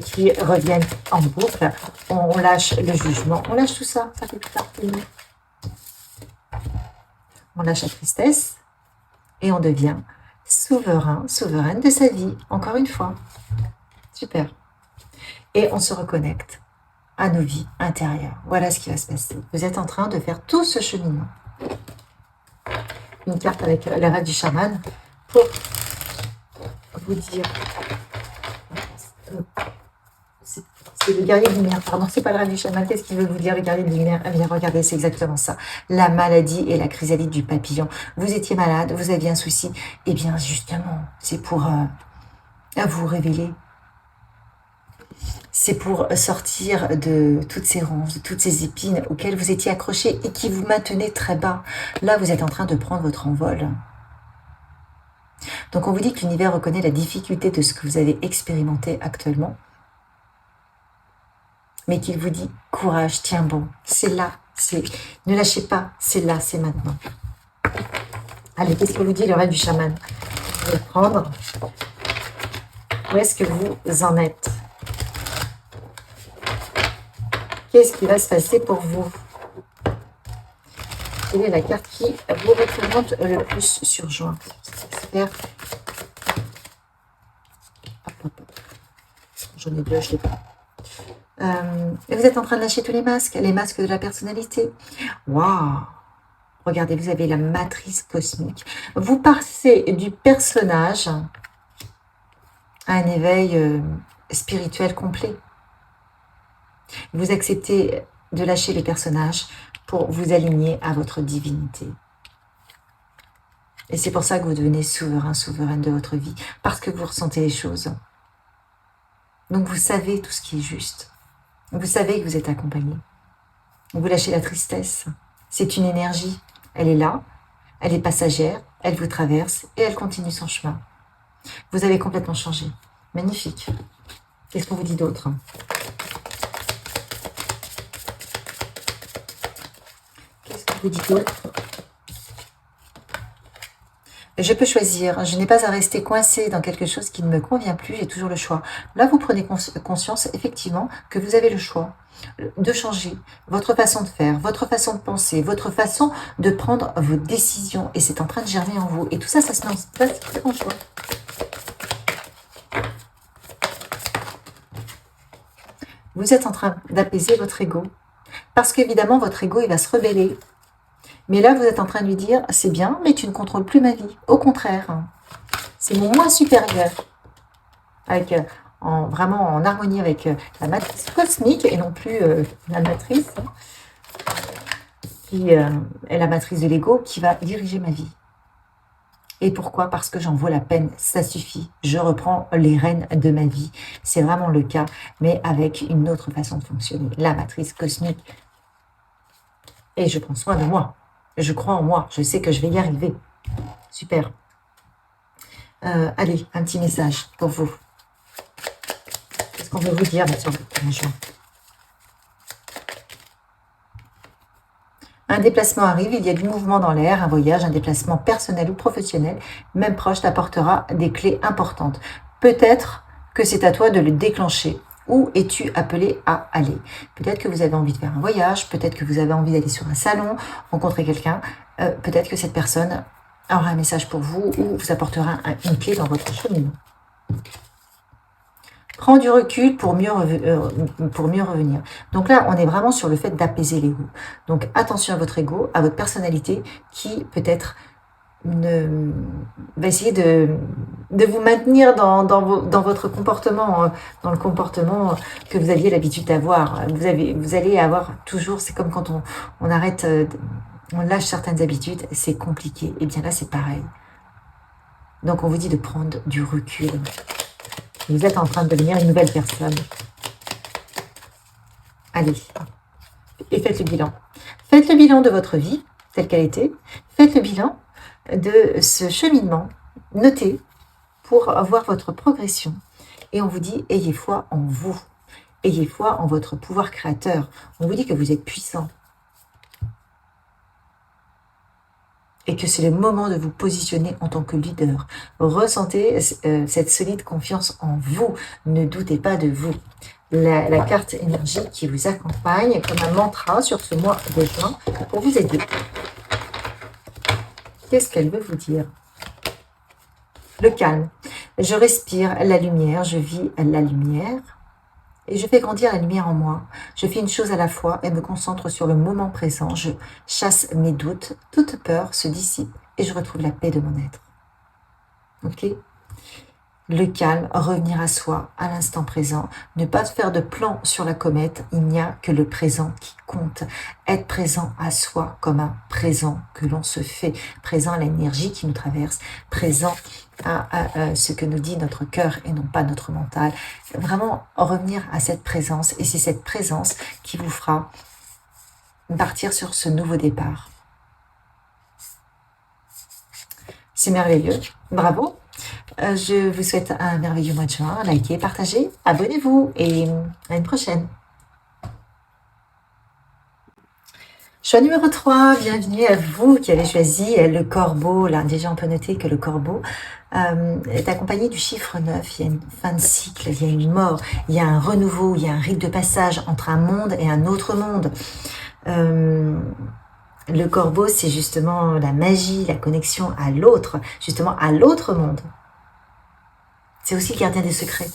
qui reviennent en boucle. On lâche le jugement. On lâche tout ça. Ça fait plus partie de nous. On lâche la tristesse et on devient souverain, souveraine de sa vie. Encore une fois. Super. Et on se reconnecte à nos vies intérieures. Voilà ce qui va se passer. Vous êtes en train de faire tout ce cheminement. Une carte avec la rêve du chaman pour vous dire c'est le guerrier de lumière, pardon, c'est pas le rêve du chaman, qu'est-ce qu'il veut vous dire le guerrier de lumière? Eh bien regardez, c'est exactement ça, la maladie et la chrysalide du papillon. Vous étiez malade, vous aviez un souci, eh bien justement, c'est pour vous révéler. C'est pour sortir de toutes ces ronces, de toutes ces épines auxquelles vous étiez accrochés et qui vous maintenaient très bas. Là, vous êtes en train de prendre votre envol. Donc, on vous dit que l'univers reconnaît la difficulté de ce que vous avez expérimenté actuellement, mais qu'il vous dit « Courage, tiens bon, c'est là, ne lâchez pas, c'est là, c'est maintenant. » Allez, qu'est-ce que vous dit le rêve du chaman? Je vais prendre. Où est-ce que vous en êtes? Qu'est-ce qui va se passer pour vous? Quelle est la carte qui vous représente le plus sur juin? J'espère. J'en ai deux, je l'ai pas. Et vous êtes en train de lâcher tous les masques de la personnalité. Waouh! Regardez, vous avez la matrice cosmique. Vous passez du personnage à un éveil spirituel complet. Vous acceptez de lâcher les personnages pour vous aligner à votre divinité. Et c'est pour ça que vous devenez souverain, souveraine de votre vie, parce que vous ressentez les choses. Donc vous savez tout ce qui est juste. Vous savez que vous êtes accompagné. Vous lâchez la tristesse. C'est une énergie. Elle est là, elle est passagère, elle vous traverse et elle continue son chemin. Vous avez complètement changé. Magnifique. Qu'est-ce qu'on vous dit d'autre? Qu'est-ce qu'on vous dit d'autre? Je peux choisir, je n'ai pas à rester coincé dans quelque chose qui ne me convient plus, j'ai toujours le choix. Là, vous prenez conscience, effectivement, que vous avez le choix de changer votre façon de faire, votre façon de penser, votre façon de prendre vos décisions. Et c'est en train de germer en vous. Et tout ça, ça se met en place en choix. Vous êtes en train d'apaiser votre ego. Parce qu'évidemment, votre ego, il va se rebeller. Mais là, vous êtes en train de lui dire, c'est bien, mais tu ne contrôles plus ma vie. Au contraire, c'est mon moi supérieur. Avec, vraiment en harmonie avec la matrice cosmique et non plus la matrice qui est la matrice de l'ego qui va diriger ma vie. Et pourquoi? Parce que j'en vaux la peine, ça suffit. Je reprends les rênes de ma vie. C'est vraiment le cas, mais avec une autre façon de fonctionner. La matrice cosmique. Et je prends soin de moi. Je crois en moi, je sais que je vais y arriver. Super. Allez, un petit message pour vous. Qu'est-ce qu'on veut vous dire sur le 1er juin? Un déplacement arrive, il y a du mouvement dans l'air, un voyage, un déplacement personnel ou professionnel, même proche, t'apportera des clés importantes. Peut-être que c'est à toi de le déclencher. Où es-tu appelé à aller? Peut-être que vous avez envie de faire un voyage, peut-être que vous avez envie d'aller sur un salon, rencontrer quelqu'un, peut-être que cette personne aura un message pour vous ou vous apportera une clé dans votre cheminement. Prends du recul pour mieux revenir. Donc là, on est vraiment sur le fait d'apaiser l'ego. Donc attention à votre ego, à votre personnalité qui peut-être va essayer de vous maintenir dans votre comportement, dans le comportement que vous aviez l'habitude d'avoir. Vous allez avoir toujours, c'est comme quand on arrête, on lâche certaines habitudes, c'est compliqué. Et bien là, c'est pareil. Donc on vous dit de prendre du recul. Vous êtes en train de devenir une nouvelle personne. Allez, et faites le bilan. Faites le bilan de votre vie, telle qu'elle était. Faites le bilan de ce cheminement. Notez pour voir votre progression. Et on vous dit, ayez foi en vous. Ayez foi en votre pouvoir créateur. On vous dit que vous êtes puissant. Et que c'est le moment de vous positionner en tant que leader. Ressentez cette solide confiance en vous. Ne doutez pas de vous. La carte énergie qui vous accompagne comme un mantra sur ce mois de juin pour vous aider. Qu'est-ce qu'elle veut vous dire? Le calme. Je respire la lumière, je vis la lumière. Et je fais grandir la lumière en moi. Je fais une chose à la fois et me concentre sur le moment présent. Je chasse mes doutes. Toute peur se dissipe et je retrouve la paix de mon être. Ok? Le calme, revenir à soi, à l'instant présent. Ne pas faire de plan sur la comète. Il n'y a que le présent qui compte. Être présent à soi comme un présent que l'on se fait. Présent à l'énergie qui nous traverse. Présent à ce que nous dit notre cœur et non pas notre mental. Vraiment revenir à cette présence. Et c'est cette présence qui vous fera partir sur ce nouveau départ. C'est merveilleux. Bravo. Je vous souhaite un merveilleux mois de juin. Likez, partagez, abonnez-vous et à une prochaine. Choix numéro 3, bienvenue à vous qui avez choisi le corbeau. Là, déjà, on peut noter que le corbeau est accompagné du chiffre 9. Il y a une fin de cycle, il y a une mort, il y a un renouveau, il y a un rite de passage entre un monde et un autre monde. Le corbeau, c'est justement la magie, la connexion à l'autre, justement à l'autre monde. C'est aussi le gardien des secrets.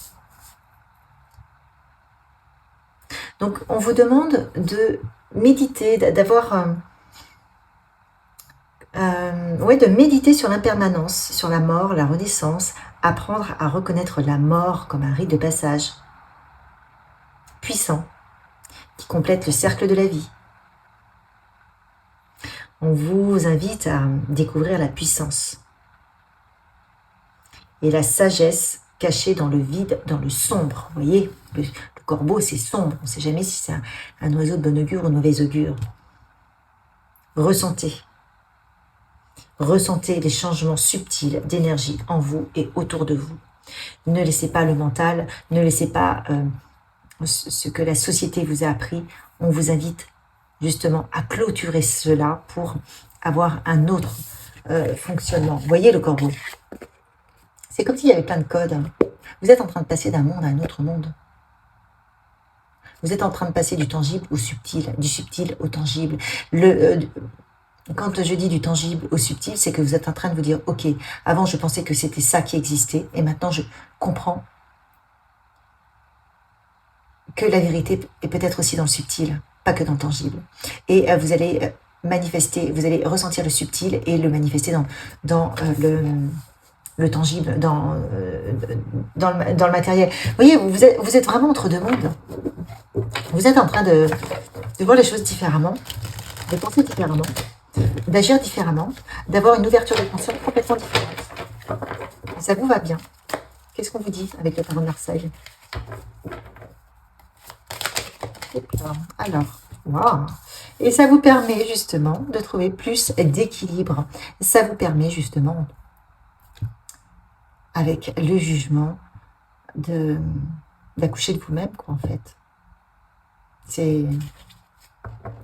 Donc, on vous demande de méditer, d'avoir Ouais, de méditer sur l'impermanence, sur la mort, la renaissance, apprendre à reconnaître la mort comme un rite de passage puissant qui complète le cercle de la vie. On vous invite à découvrir la puissance et la sagesse cachée dans le vide, dans le sombre. Vous voyez, le corbeau, c'est sombre. On ne sait jamais si c'est un oiseau de bon augure ou de mauvais augure. Ressentez les changements subtils d'énergie en vous et autour de vous. Ne laissez pas le mental, ne laissez pas ce que la société vous a appris. On vous invite justement à clôturer cela pour avoir un autre fonctionnement. Vous voyez le corbeau? C'est comme s'il y avait plein de codes. Vous êtes en train de passer d'un monde à un autre monde. Vous êtes en train de passer du tangible au subtil, du subtil au tangible. Quand je dis du tangible au subtil, c'est que vous êtes en train de vous dire, ok, avant je pensais que c'était ça qui existait, et maintenant je comprends que la vérité est peut-être aussi dans le subtil, pas que dans le tangible. Et vous allez manifester, vous allez ressentir le subtil et le manifester dans le tangible, dans le matériel. Vous voyez, vous êtes vraiment entre deux mondes. Vous êtes en train de voir les choses différemment, de penser différemment, d'agir différemment, d'avoir une ouverture de conscience complètement différente. Ça vous va bien? Qu'est-ce qu'on vous dit avec le tarot de Marseille? Alors, wow. Et ça vous permet justement de trouver plus d'équilibre. Ça vous permet justement, avec le jugement, d'accoucher de vous-même, quoi, en fait.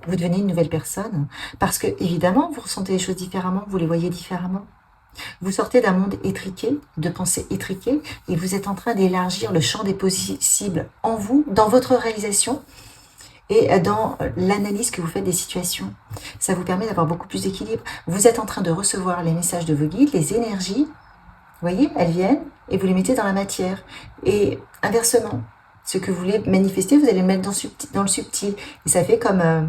Vous devenez une nouvelle personne. Parce que, évidemment, vous ressentez les choses différemment, vous les voyez différemment. Vous sortez d'un monde étriqué, de pensée étriquée, et vous êtes en train d'élargir le champ des possibles en vous, dans votre réalisation, et dans l'analyse que vous faites des situations. Ça vous permet d'avoir beaucoup plus d'équilibre. Vous êtes en train de recevoir les messages de vos guides, les énergies, vous voyez, elles viennent, et vous les mettez dans la matière. Et inversement, ce que vous voulez manifester, vous allez le mettre dans le subtil. Et ça fait comme un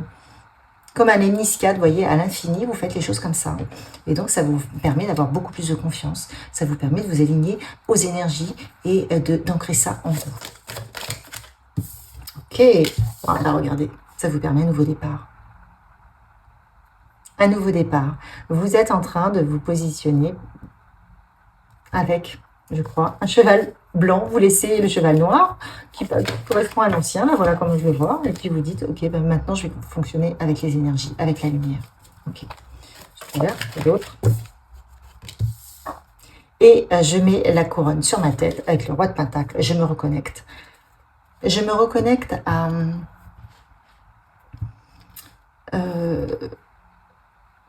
hémiscade, vous voyez, à l'infini, vous faites les choses comme ça. Et donc, ça vous permet d'avoir beaucoup plus de confiance. Ça vous permet de vous aligner aux énergies et d'ancrer ça en vous. Ok, voilà, regardez, ça vous permet un nouveau départ. Un nouveau départ. Vous êtes en train de vous positionner avec, je crois, un cheval blanc. Vous laissez le cheval noir qui correspond à l'ancien, là, voilà comment je le vois. Et puis vous dites, ok, ben maintenant je vais fonctionner avec les énergies, avec la lumière. Ok, super, d'autres. Et je mets la couronne sur ma tête avec le roi de Pentacle. Je me reconnecte. Je me reconnecte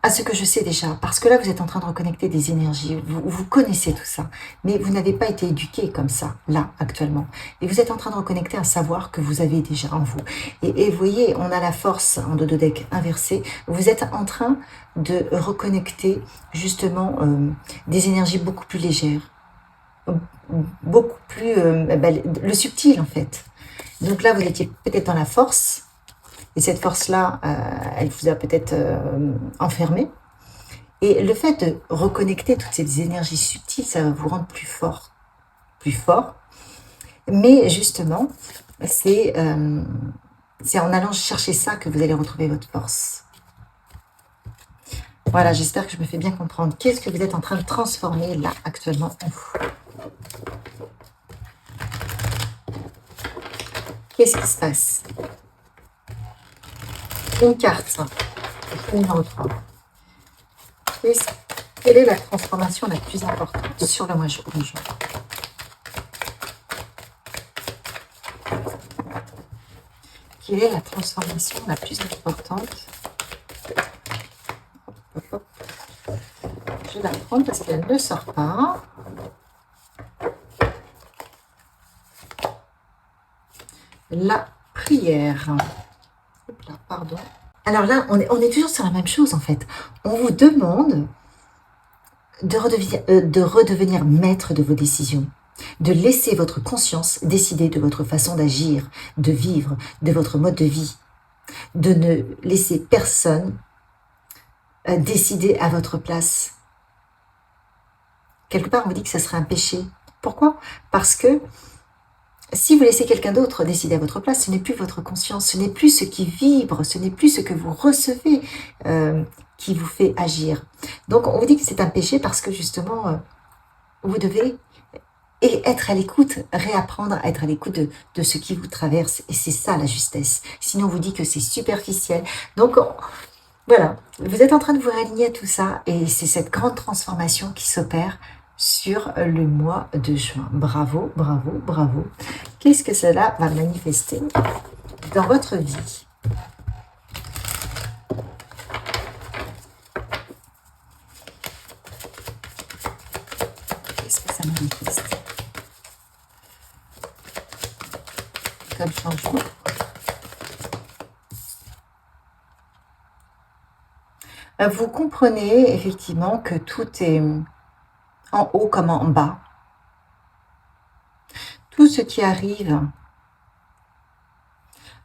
à ce que je sais déjà, parce que là vous êtes en train de reconnecter des énergies, vous connaissez tout ça, mais vous n'avez pas été éduqué comme ça, là, actuellement, et vous êtes en train de reconnecter un savoir que vous avez déjà en vous, et vous voyez, on a la force en dodo deck inversé, vous êtes en train de reconnecter justement des énergies beaucoup plus légères, beaucoup plus, le subtil en fait, donc là vous étiez peut-être dans la force. Et cette force-là, elle vous a peut-être enfermé. Et le fait de reconnecter toutes ces énergies subtiles, ça va vous rendre plus fort. Plus fort. Mais justement, c'est en allant chercher ça que vous allez retrouver votre force. Voilà, j'espère que je me fais bien comprendre. Qu'est-ce que vous êtes en train de transformer là, actuellement, en vous? Qu'est-ce qui se passe? Une carte, numéro 3. Quelle est la transformation la plus importante sur le mois de juin? Quelle est la transformation la plus importante? Je vais la prendre parce qu'elle ne sort pas. La prière. Hop là, pardon. Alors là, on est toujours sur la même chose en fait. On vous demande de redevenir maître de vos décisions, de laisser votre conscience décider de votre façon d'agir, de vivre, de votre mode de vie, de ne laisser personne décider à votre place. Quelque part, on vous dit que ça serait un péché. Pourquoi? Parce que si vous laissez quelqu'un d'autre décider à votre place, ce n'est plus votre conscience, ce n'est plus ce qui vibre, ce n'est plus ce que vous recevez qui vous fait agir. Donc, on vous dit que c'est un péché parce que justement, vous devez être à l'écoute, réapprendre à être à l'écoute de ce qui vous traverse. Et c'est ça la justesse. Sinon, on vous dit que c'est superficiel. Donc, voilà, vous êtes en train de vous réaligner à tout ça. Et c'est cette grande transformation qui s'opère sur le mois de juin. Bravo, bravo, bravo. Qu'est-ce que cela va manifester dans votre vie? Qu'est-ce que ça manifeste comme changement? Vous comprenez effectivement que tout est en haut comme en bas. Tout ce qui arrive,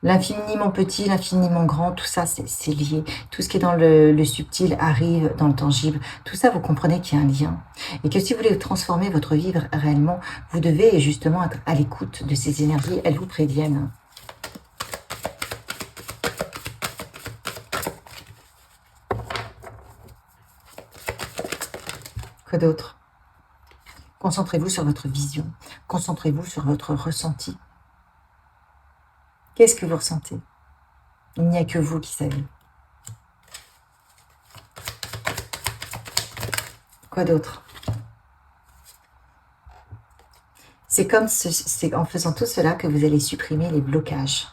l'infiniment petit, l'infiniment grand, tout ça c'est lié. Tout ce qui est dans le subtil arrive dans le tangible. Tout ça, vous comprenez qu'il y a un lien. Et que si vous voulez transformer votre vie réellement, vous devez justement être à l'écoute de ces énergies. Elles vous préviennent. Quoi d'autre? Concentrez-vous sur votre vision. Concentrez-vous sur votre ressenti. Qu'est-ce que vous ressentez? Il n'y a que vous qui savez. Quoi d'autre? C'est comme c'est en faisant tout cela que vous allez supprimer les blocages.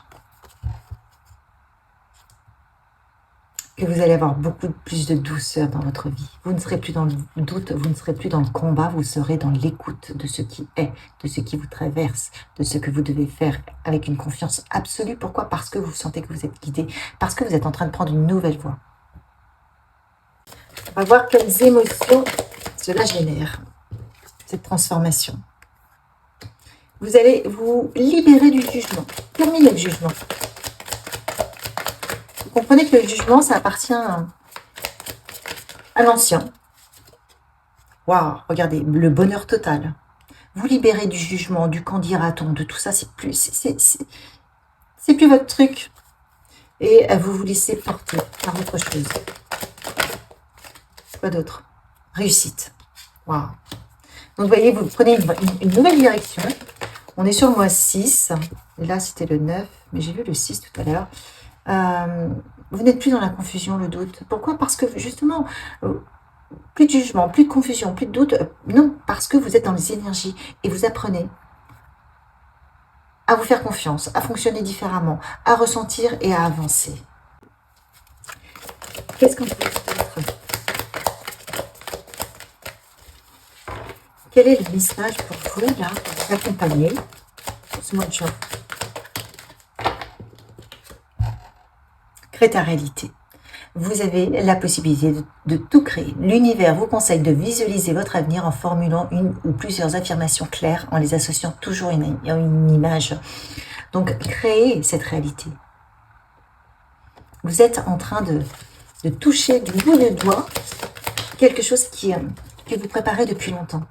Que vous allez avoir beaucoup plus de douceur dans votre vie. Vous ne serez plus dans le doute, vous ne serez plus dans le combat, vous serez dans l'écoute de ce qui est, de ce qui vous traverse, de ce que vous devez faire avec une confiance absolue. Pourquoi? Parce que vous sentez que vous êtes guidé, parce que vous êtes en train de prendre une nouvelle voie. On va voir quelles émotions cela génère, cette transformation. Vous allez vous libérer du jugement. Terminez le jugement. Vous comprenez que le jugement, ça appartient à l'ancien. Waouh, regardez, le bonheur total. Vous libérez du jugement, du qu'en dira-t-on, de tout ça, c'est plus votre truc. Et vous vous laissez porter par autre chose. Quoi d'autre? Réussite. Waouh. Donc, vous voyez, vous prenez une nouvelle direction. On est sur le mois 6. Et là, c'était le 9. Mais j'ai vu le 6 tout à l'heure. Vous n'êtes plus dans la confusion, le doute. Pourquoi? Parce que, justement, plus de jugement, plus de confusion, plus de doute. Non, parce que vous êtes dans les énergies. Et vous apprenez à vous faire confiance, à fonctionner différemment, à ressentir et à avancer. Qu'est-ce qu'on peut faire? Quel est le message pour vous, là, pour vous accompagner pour ce mois de juin? Crée ta réalité. Vous avez la possibilité de tout créer. L'univers vous conseille de visualiser votre avenir en formulant une ou plusieurs affirmations claires, en les associant toujours à une image. Donc, créez cette réalité. Vous êtes en train de toucher du bout de doigt quelque chose que vous préparez depuis longtemps.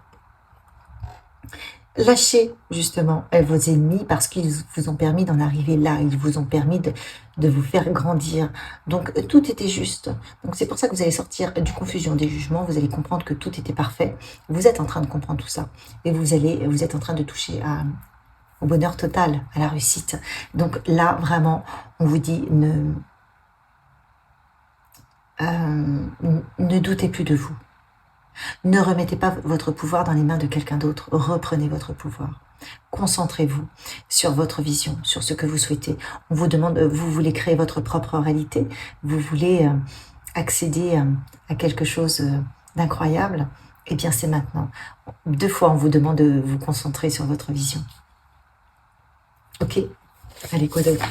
Lâchez justement vos ennemis parce qu'ils vous ont permis d'en arriver là, ils vous ont permis de vous faire grandir. Donc tout était juste. Donc c'est pour ça que vous allez sortir du confusion, des jugements, vous allez comprendre que tout était parfait. Vous êtes en train de comprendre tout ça et vous êtes en train de toucher au bonheur total, à la réussite. Donc là vraiment, on vous dit ne doutez plus de vous. Ne remettez pas votre pouvoir dans les mains de quelqu'un d'autre. Reprenez votre pouvoir. Concentrez-vous sur votre vision, sur ce que vous souhaitez. On vous demande, vous voulez créer votre propre réalité, vous voulez accéder à quelque chose d'incroyable, eh bien c'est maintenant. 2 fois, on vous demande de vous concentrer sur votre vision. Ok? Allez, quoi d'autre?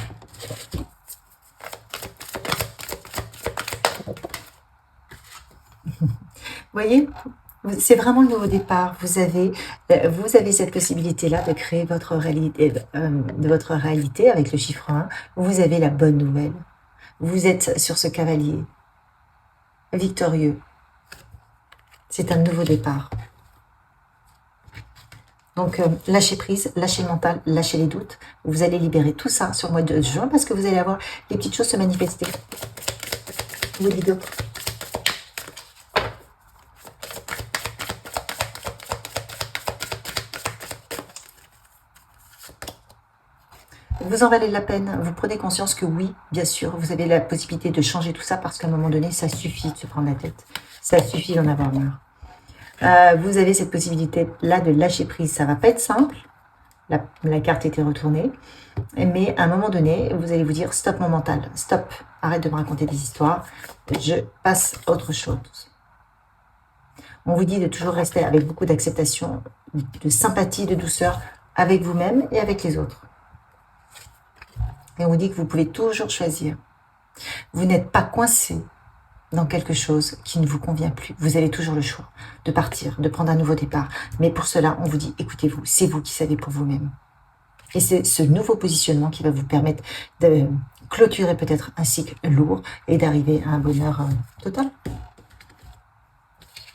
Vous voyez, c'est vraiment le nouveau départ. Vous avez cette possibilité-là de créer votre réalité, avec le chiffre 1. Vous avez la bonne nouvelle. Vous êtes sur ce cavalier. victorieux. C'est un nouveau départ. Donc, lâchez prise, lâchez le mental, lâchez les doutes. Vous allez libérer tout ça sur le mois de juin parce que vous allez avoir les petites choses se manifester. Vous dites d'autres. Vous en valez la peine. Vous prenez conscience que oui, bien sûr, vous avez la possibilité de changer tout ça parce qu'à un moment donné, ça suffit de se prendre la tête. Ça suffit d'en avoir marre. Vous avez cette possibilité-là de lâcher prise. Ça ne va pas être simple. La carte était retournée. Mais à un moment donné, vous allez vous dire, stop mon mental, stop, arrête de me raconter des histoires, je passe à autre chose. On vous dit de toujours rester avec beaucoup d'acceptation, de sympathie, de douceur avec vous-même et avec les autres. Et on vous dit que vous pouvez toujours choisir. Vous n'êtes pas coincé dans quelque chose qui ne vous convient plus. Vous avez toujours le choix de partir, de prendre un nouveau départ. Mais pour cela, on vous dit, écoutez-vous, c'est vous qui savez pour vous-même. Et c'est ce nouveau positionnement qui va vous permettre de clôturer peut-être un cycle lourd et d'arriver à un bonheur total.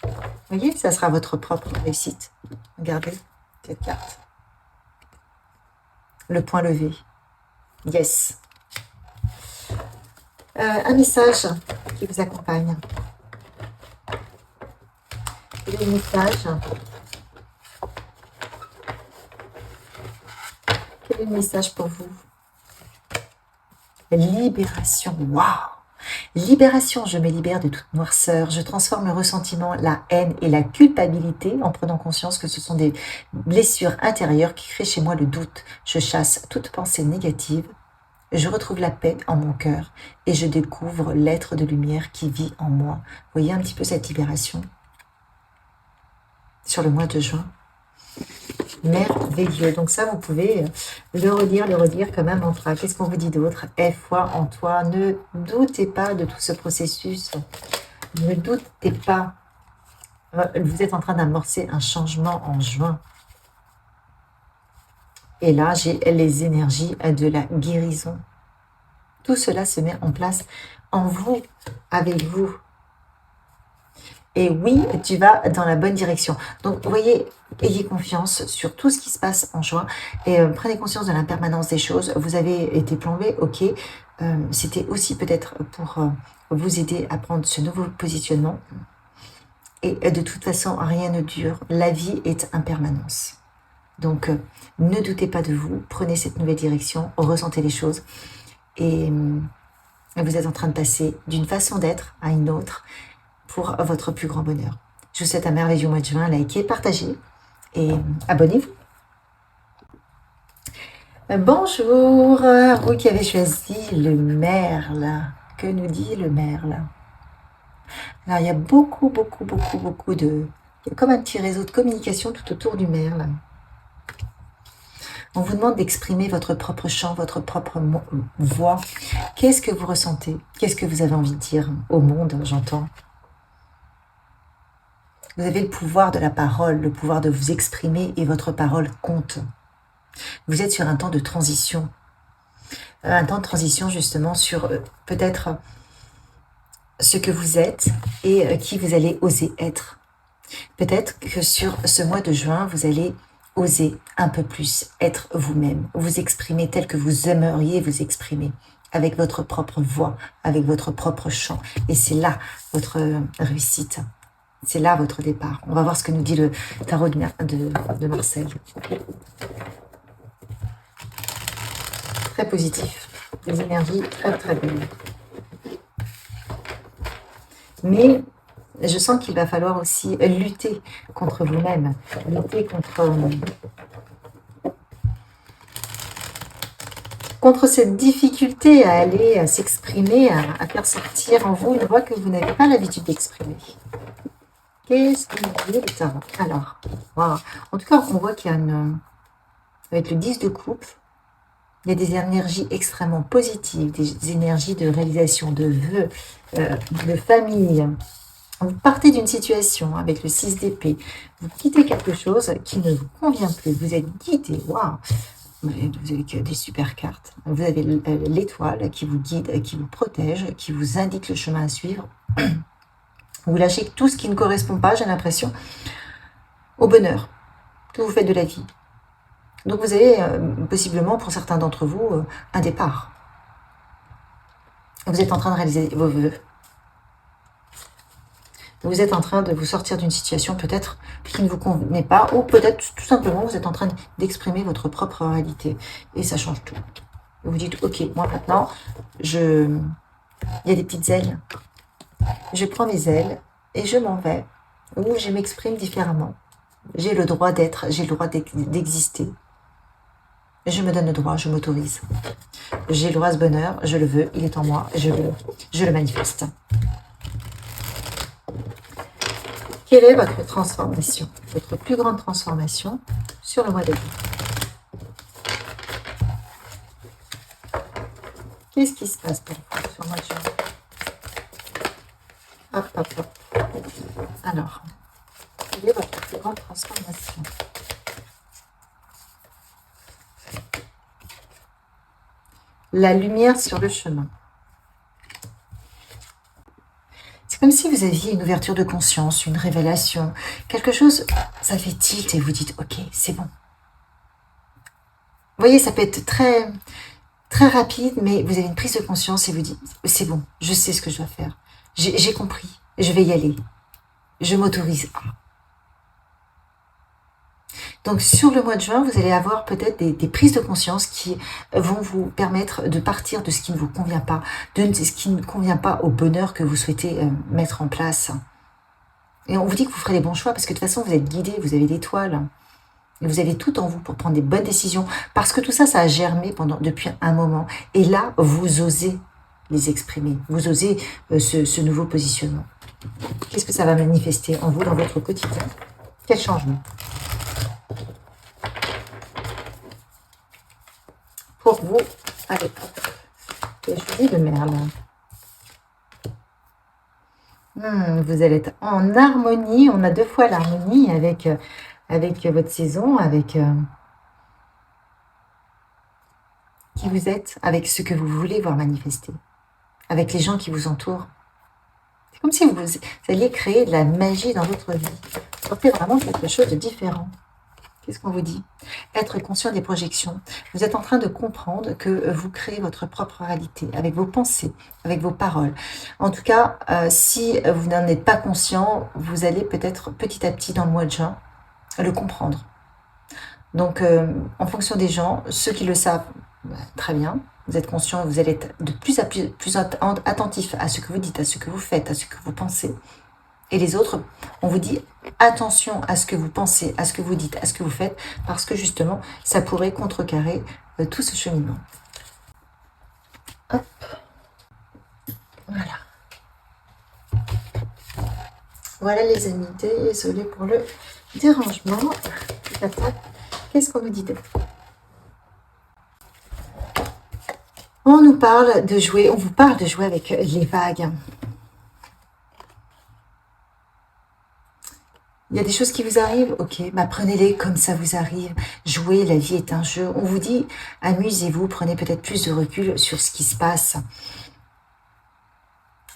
Vous voyez, ça sera votre propre réussite. Regardez cette carte. Le point levé. Yes. Un message qui vous accompagne. Quel est le message ? Quel est le message pour vous? Libération. Waouh! Libération, je me libère de toute noirceur. Je transforme le ressentiment, la haine et la culpabilité en prenant conscience que ce sont des blessures intérieures qui créent chez moi le doute. Je chasse toute pensée négative. Je retrouve la paix en mon cœur et je découvre l'être de lumière qui vit en moi. Vous voyez un petit peu cette libération sur le mois de juin. Merveilleux. Donc ça, vous pouvez le redire comme un mantra. Qu'est-ce qu'on vous dit d'autre? Aie foi en toi. Ne doutez pas de tout ce processus. Ne doutez pas. Vous êtes en train d'amorcer un changement en juin. Et là, j'ai les énergies de la guérison. Tout cela se met en place en vous, avec vous. Et oui, tu vas dans la bonne direction. Donc, vous voyez, ayez confiance sur tout ce qui se passe en juin et prenez conscience de l'impermanence des choses. Vous avez été plombé, ok. C'était aussi peut-être pour vous aider à prendre ce nouveau positionnement. Et de toute façon, rien ne dure. La vie est impermanence. Donc, ne doutez pas de vous. Prenez cette nouvelle direction, ressentez les choses. Et vous êtes en train de passer d'une façon d'être à une autre pour votre plus grand bonheur. Je vous souhaite un merveilleux mois de juin. Likez, partagez et abonnez-vous. Bonjour, vous qui avez choisi le merle. Que nous dit le merle? Alors, il y a beaucoup de... Il y a comme un petit réseau de communication tout autour du merle. On vous demande d'exprimer votre propre chant, votre propre voix. Qu'est-ce que vous ressentez? Qu'est-ce que vous avez envie de dire au monde, j'entends? Vous avez le pouvoir de la parole, le pouvoir de vous exprimer et votre parole compte. Vous êtes sur un temps de transition. Un temps de transition justement sur peut-être ce que vous êtes et qui vous allez oser être. Peut-être que sur ce mois de juin, vous allez oser un peu plus être vous-même, vous exprimer tel que vous aimeriez vous exprimer, avec votre propre voix, avec votre propre chant. Et c'est là votre réussite. C'est là votre départ. On va voir ce que nous dit le tarot de Marcel. Très positif. Des énergies très belles. Mais je sens qu'il va falloir aussi lutter contre vous-même. Lutter contre cette difficulté à aller, à s'exprimer, à faire sortir en vous une voix que vous n'avez pas l'habitude d'exprimer. Qu'est-ce que vous voulez le tarot? Alors, wow. En tout cas, on voit qu'il y a avec le 10 de coupe, il y a des énergies extrêmement positives, des énergies de réalisation, de vœux, de famille. Vous partez d'une situation avec le 6 d'épée, vous quittez quelque chose qui ne vous convient plus, vous êtes guidé, waouh! Vous avez que des super cartes. Vous avez l'étoile qui vous guide, qui vous protège, qui vous indique le chemin à suivre. Vous lâchez tout ce qui ne correspond pas, j'ai l'impression, au bonheur que vous faites de la vie. Donc vous avez possiblement, pour certains d'entre vous, un départ. Vous êtes en train de réaliser vos vœux. Vous êtes en train de vous sortir d'une situation peut-être qui ne vous convenait pas, ou peut-être tout simplement vous êtes en train d'exprimer votre propre réalité. Et ça change tout. Vous dites, ok, moi maintenant, il y a des petites ailes. Je prends mes ailes et je m'en vais. Ou je m'exprime différemment. J'ai le droit d'être, j'ai le droit d'exister. Je me donne le droit, je m'autorise. J'ai le droit à ce bonheur, je le veux, il est en moi, je le manifeste. Quelle est votre transformation, votre plus grande transformation sur le mois d'avril? Qu'est-ce qui se passe pour vous sur le mois de juin? Hop, hop, hop. Alors, quelle est votre plus grande transformation? La lumière sur le chemin. C'est comme si vous aviez une ouverture de conscience, une révélation, quelque chose, ça fait tilt et vous dites, ok, c'est bon. Vous voyez, ça peut être très, très rapide, mais vous avez une prise de conscience et vous dites, c'est bon, je sais ce que je dois faire. J'ai compris, je vais y aller. Je m'autorise. Donc sur le mois de juin, vous allez avoir peut-être des prises de conscience qui vont vous permettre de partir de ce qui ne vous convient pas, de ce qui ne convient pas au bonheur que vous souhaitez mettre en place. Et on vous dit que vous ferez les bons choix parce que de toute façon, vous êtes guidé, vous avez l'étoile. Et vous avez tout en vous pour prendre des bonnes décisions. Parce que tout ça, ça a germé depuis un moment. Et là, vous osez les exprimer. Vous osez ce nouveau positionnement. Qu'est-ce que ça va manifester en vous dans votre quotidien? Quel changement? Pour vous, allez, je vous dis de merde. Vous allez être en harmonie. On a 2 fois l'harmonie avec votre saison, avec qui vous êtes, avec ce que vous voulez voir manifester, avec les gens qui vous entourent. C'est comme si vous alliez créer de la magie dans votre vie. Porter vraiment quelque chose de différent. Qu'est-ce qu'on vous dit? Être conscient des projections. Vous êtes en train de comprendre que vous créez votre propre réalité avec vos pensées, avec vos paroles. En tout cas, si vous n'en êtes pas conscient, vous allez peut-être petit à petit dans le mois de juin le comprendre. Donc, en fonction des gens, ceux qui le savent, très bien. Vous êtes conscient, vous allez être de plus en plus attentif à ce que vous dites, à ce que vous faites, à ce que vous pensez. Et les autres, on vous dit attention à ce que vous pensez, à ce que vous dites, à ce que vous faites, parce que justement, ça pourrait contrecarrer tout ce cheminement. Hop. Voilà. Voilà les amis, désolé pour le dérangement. Qu'est-ce qu'on nous dit d'autre? On nous parle de jouer, on vous parle de jouer avec les vagues. Il y a des choses qui vous arrivent, ok, bah prenez-les comme ça vous arrive. Jouez, la vie est un jeu. On vous dit, amusez-vous, prenez peut-être plus de recul sur ce qui se passe.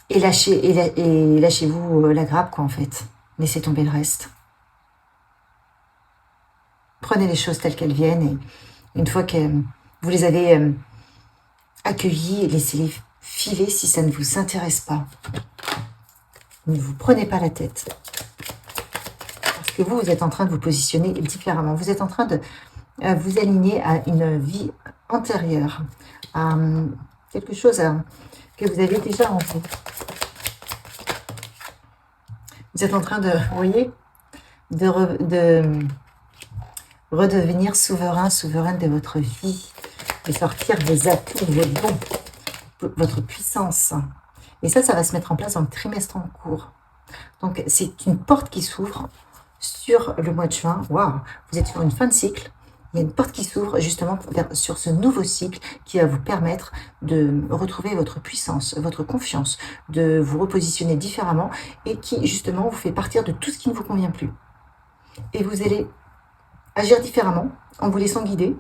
Et lâchez-vous la grappe, quoi, en fait. Laissez tomber le reste. Prenez les choses telles qu'elles viennent et une fois que vous les avez accueillies, laissez-les filer si ça ne vous intéresse pas. Ne vous prenez pas la tête. Que vous êtes en train de vous positionner différemment. Vous êtes en train de vous aligner à une vie antérieure, à quelque chose que vous avez déjà en vous. Vous êtes en train de, vous voyez, de redevenir souveraine de votre vie, de sortir vos atouts, vos dons, votre puissance. Et ça va se mettre en place dans le trimestre en cours. Donc, c'est une porte qui s'ouvre sur le mois de juin. Waouh, vous êtes sur une fin de cycle. Il y a une porte qui s'ouvre justement sur ce nouveau cycle qui va vous permettre de retrouver votre puissance, votre confiance, de vous repositionner différemment et qui justement vous fait partir de tout ce qui ne vous convient plus. Et vous allez agir différemment en vous laissant guider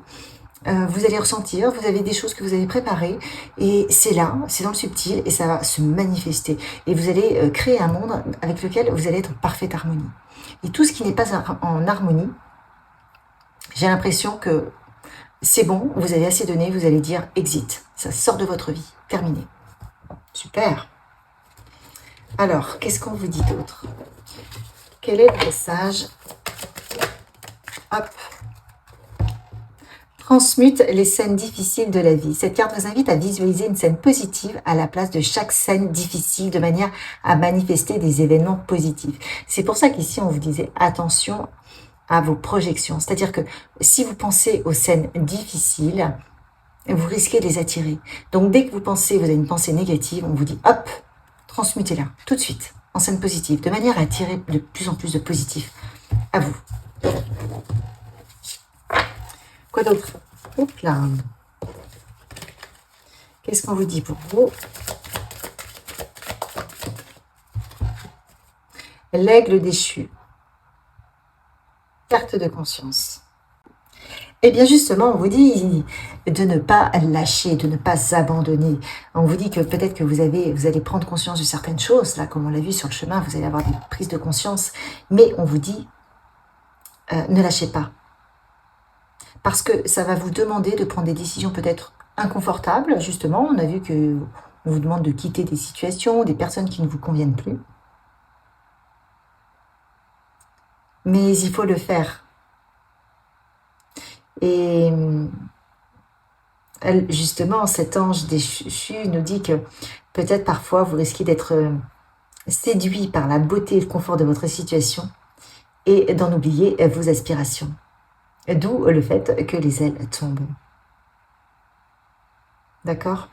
Vous allez ressentir, vous avez des choses que vous avez préparées et c'est là, c'est dans le subtil et ça va se manifester. Et vous allez créer un monde avec lequel vous allez être en parfaite harmonie. Et tout ce qui n'est pas en harmonie, j'ai l'impression que c'est bon, vous avez assez donné, vous allez dire exit. Ça sort de votre vie, terminé. Super. Alors, qu'est-ce qu'on vous dit d'autre? Quel est le message? Hop. Transmute les scènes difficiles de la vie. Cette carte vous invite à visualiser une scène positive à la place de chaque scène difficile de manière à manifester des événements positifs. C'est pour ça qu'ici, on vous disait attention à vos projections. C'est-à-dire que si vous pensez aux scènes difficiles, vous risquez de les attirer. Donc, dès que vous avez une pensée négative, on vous dit hop, transmutez-la tout de suite en scène positive, de manière à attirer de plus en plus de positif à vous. Quoi d'autre? Hop là. Qu'est-ce qu'on vous dit pour vous? L'aigle déchu. Carte de conscience. Eh bien justement, on vous dit de ne pas lâcher, de ne pas abandonner. On vous dit que peut-être que vous allez prendre conscience de certaines choses, là, comme on l'a vu sur le chemin, vous allez avoir des prises de conscience, mais on vous dit ne lâchez pas. Parce que ça va vous demander de prendre des décisions peut-être inconfortables, justement. On a vu qu'on vous demande de quitter des situations, des personnes qui ne vous conviennent plus. Mais il faut le faire. Et justement, cet ange déchu nous dit que peut-être parfois vous risquez d'être séduit par la beauté et le confort de votre situation et d'en oublier vos aspirations. D'où le fait que les ailes tombent. D'accord?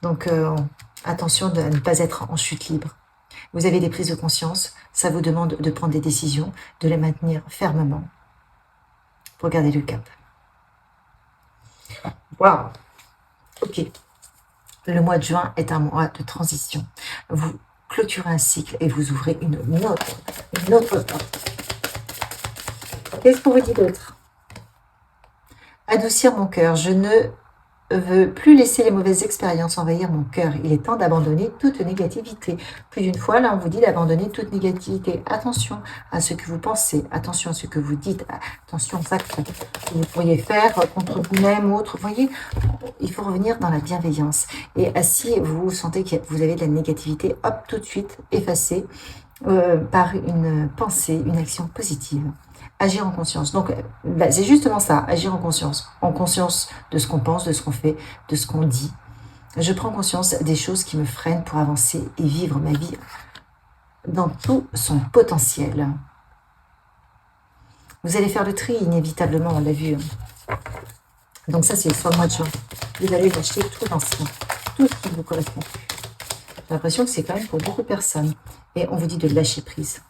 Donc, attention à ne pas être en chute libre. Vous avez des prises de conscience, ça vous demande de prendre des décisions, de les maintenir fermement pour garder le cap. Waouh! Ok. Le mois de juin est un mois de transition. Vous clôturez un cycle et vous ouvrez une autre porte. Qu'est-ce qu'on vous dit d'autre? Adoucir mon cœur. Je ne veux plus laisser les mauvaises expériences envahir mon cœur. Il est temps d'abandonner toute négativité. Plus d'une fois, là, on vous dit d'abandonner toute négativité. Attention à ce que vous pensez, attention à ce que vous dites, attention aux actes que vous pourriez faire contre vous-même ou autre. Vous voyez, il faut revenir dans la bienveillance. Et si vous sentez que vous avez de la négativité, hop, tout de suite, effacez par une pensée, une action positive. Agir en conscience. Donc, c'est justement ça, agir en conscience de ce qu'on pense, de ce qu'on fait, de ce qu'on dit. Je prends conscience des choses qui me freinent pour avancer et vivre ma vie dans tout son potentiel. Vous allez faire le tri inévitablement, on l'a vu. Donc ça, c'est sur le mois de juin. Vous allez lâcher tout l'ancien, tout ce qui ne vous correspond plus. J'ai l'impression que c'est quand même pour beaucoup de personnes. Et on vous dit de lâcher prise.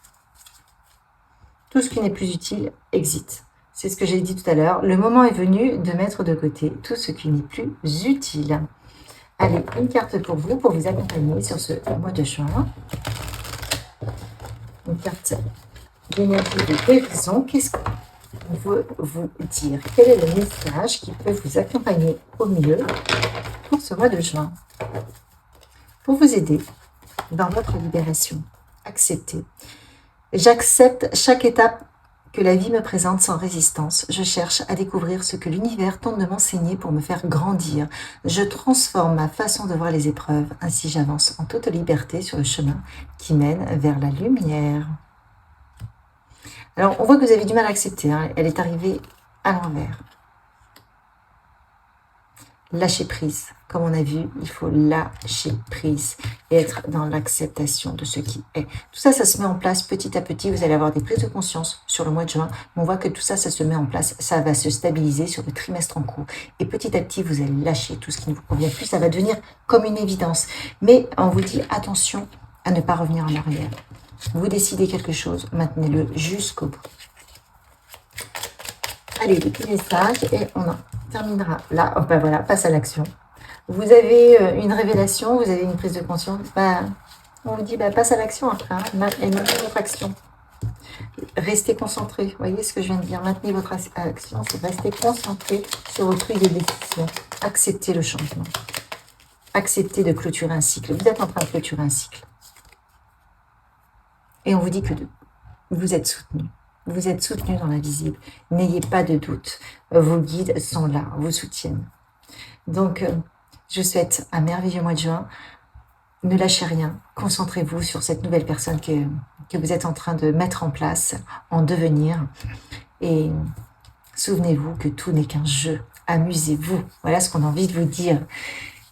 Tout ce qui n'est plus utile, exit. C'est ce que j'ai dit tout à l'heure. Le moment est venu de mettre de côté tout ce qui n'est plus utile. Allez, une carte pour vous accompagner sur ce mois de juin. Une carte d'énergie de guérison. Qu'est-ce qu'on veut vous dire? Quel est le message qui peut vous accompagner au mieux pour ce mois de juin? Pour vous aider dans votre libération. Acceptez. J'accepte chaque étape que la vie me présente sans résistance. Je cherche à découvrir ce que l'univers tente de m'enseigner pour me faire grandir. Je transforme ma façon de voir les épreuves. Ainsi, j'avance en toute liberté sur le chemin qui mène vers la lumière. Alors, on voit que vous avez du mal à accepter. Hein. Elle est arrivée à l'envers. Lâcher prise. Comme on a vu, il faut lâcher prise et être dans l'acceptation de ce qui est. Tout ça, ça se met en place petit à petit. Vous allez avoir des prises de conscience sur le mois de juin. Mais on voit que tout ça, ça se met en place. Ça va se stabiliser sur le trimestre en cours. Et petit à petit, vous allez lâcher tout ce qui ne vous convient plus. Ça va devenir comme une évidence. Mais on vous dit attention à ne pas revenir en arrière. Vous décidez quelque chose, maintenez-le jusqu'au bout. Allez, les petits messages et on en terminera là. Oh, ben voilà, passe à l'action. Vous avez une révélation, vous avez une prise de conscience, on vous dit passe à l'action après, et maintenez votre action. Restez concentré. Vous voyez ce que je viens de dire? Maintenez votre action. Restez concentré sur votre prise de décision. Acceptez le changement. Acceptez de clôturer un cycle. Vous êtes en train de clôturer un cycle. Et on vous dit que vous êtes soutenu. Vous êtes soutenu dans l'invisible. N'ayez pas de doute. Vos guides sont là, vous soutiennent. Donc, je vous souhaite un merveilleux mois de juin. Ne lâchez rien. Concentrez-vous sur cette nouvelle personne que vous êtes en train de mettre en place, en devenir. Et souvenez-vous que tout n'est qu'un jeu. Amusez-vous. Voilà ce qu'on a envie de vous dire.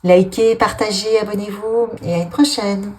Likez, partagez, abonnez-vous et à une prochaine.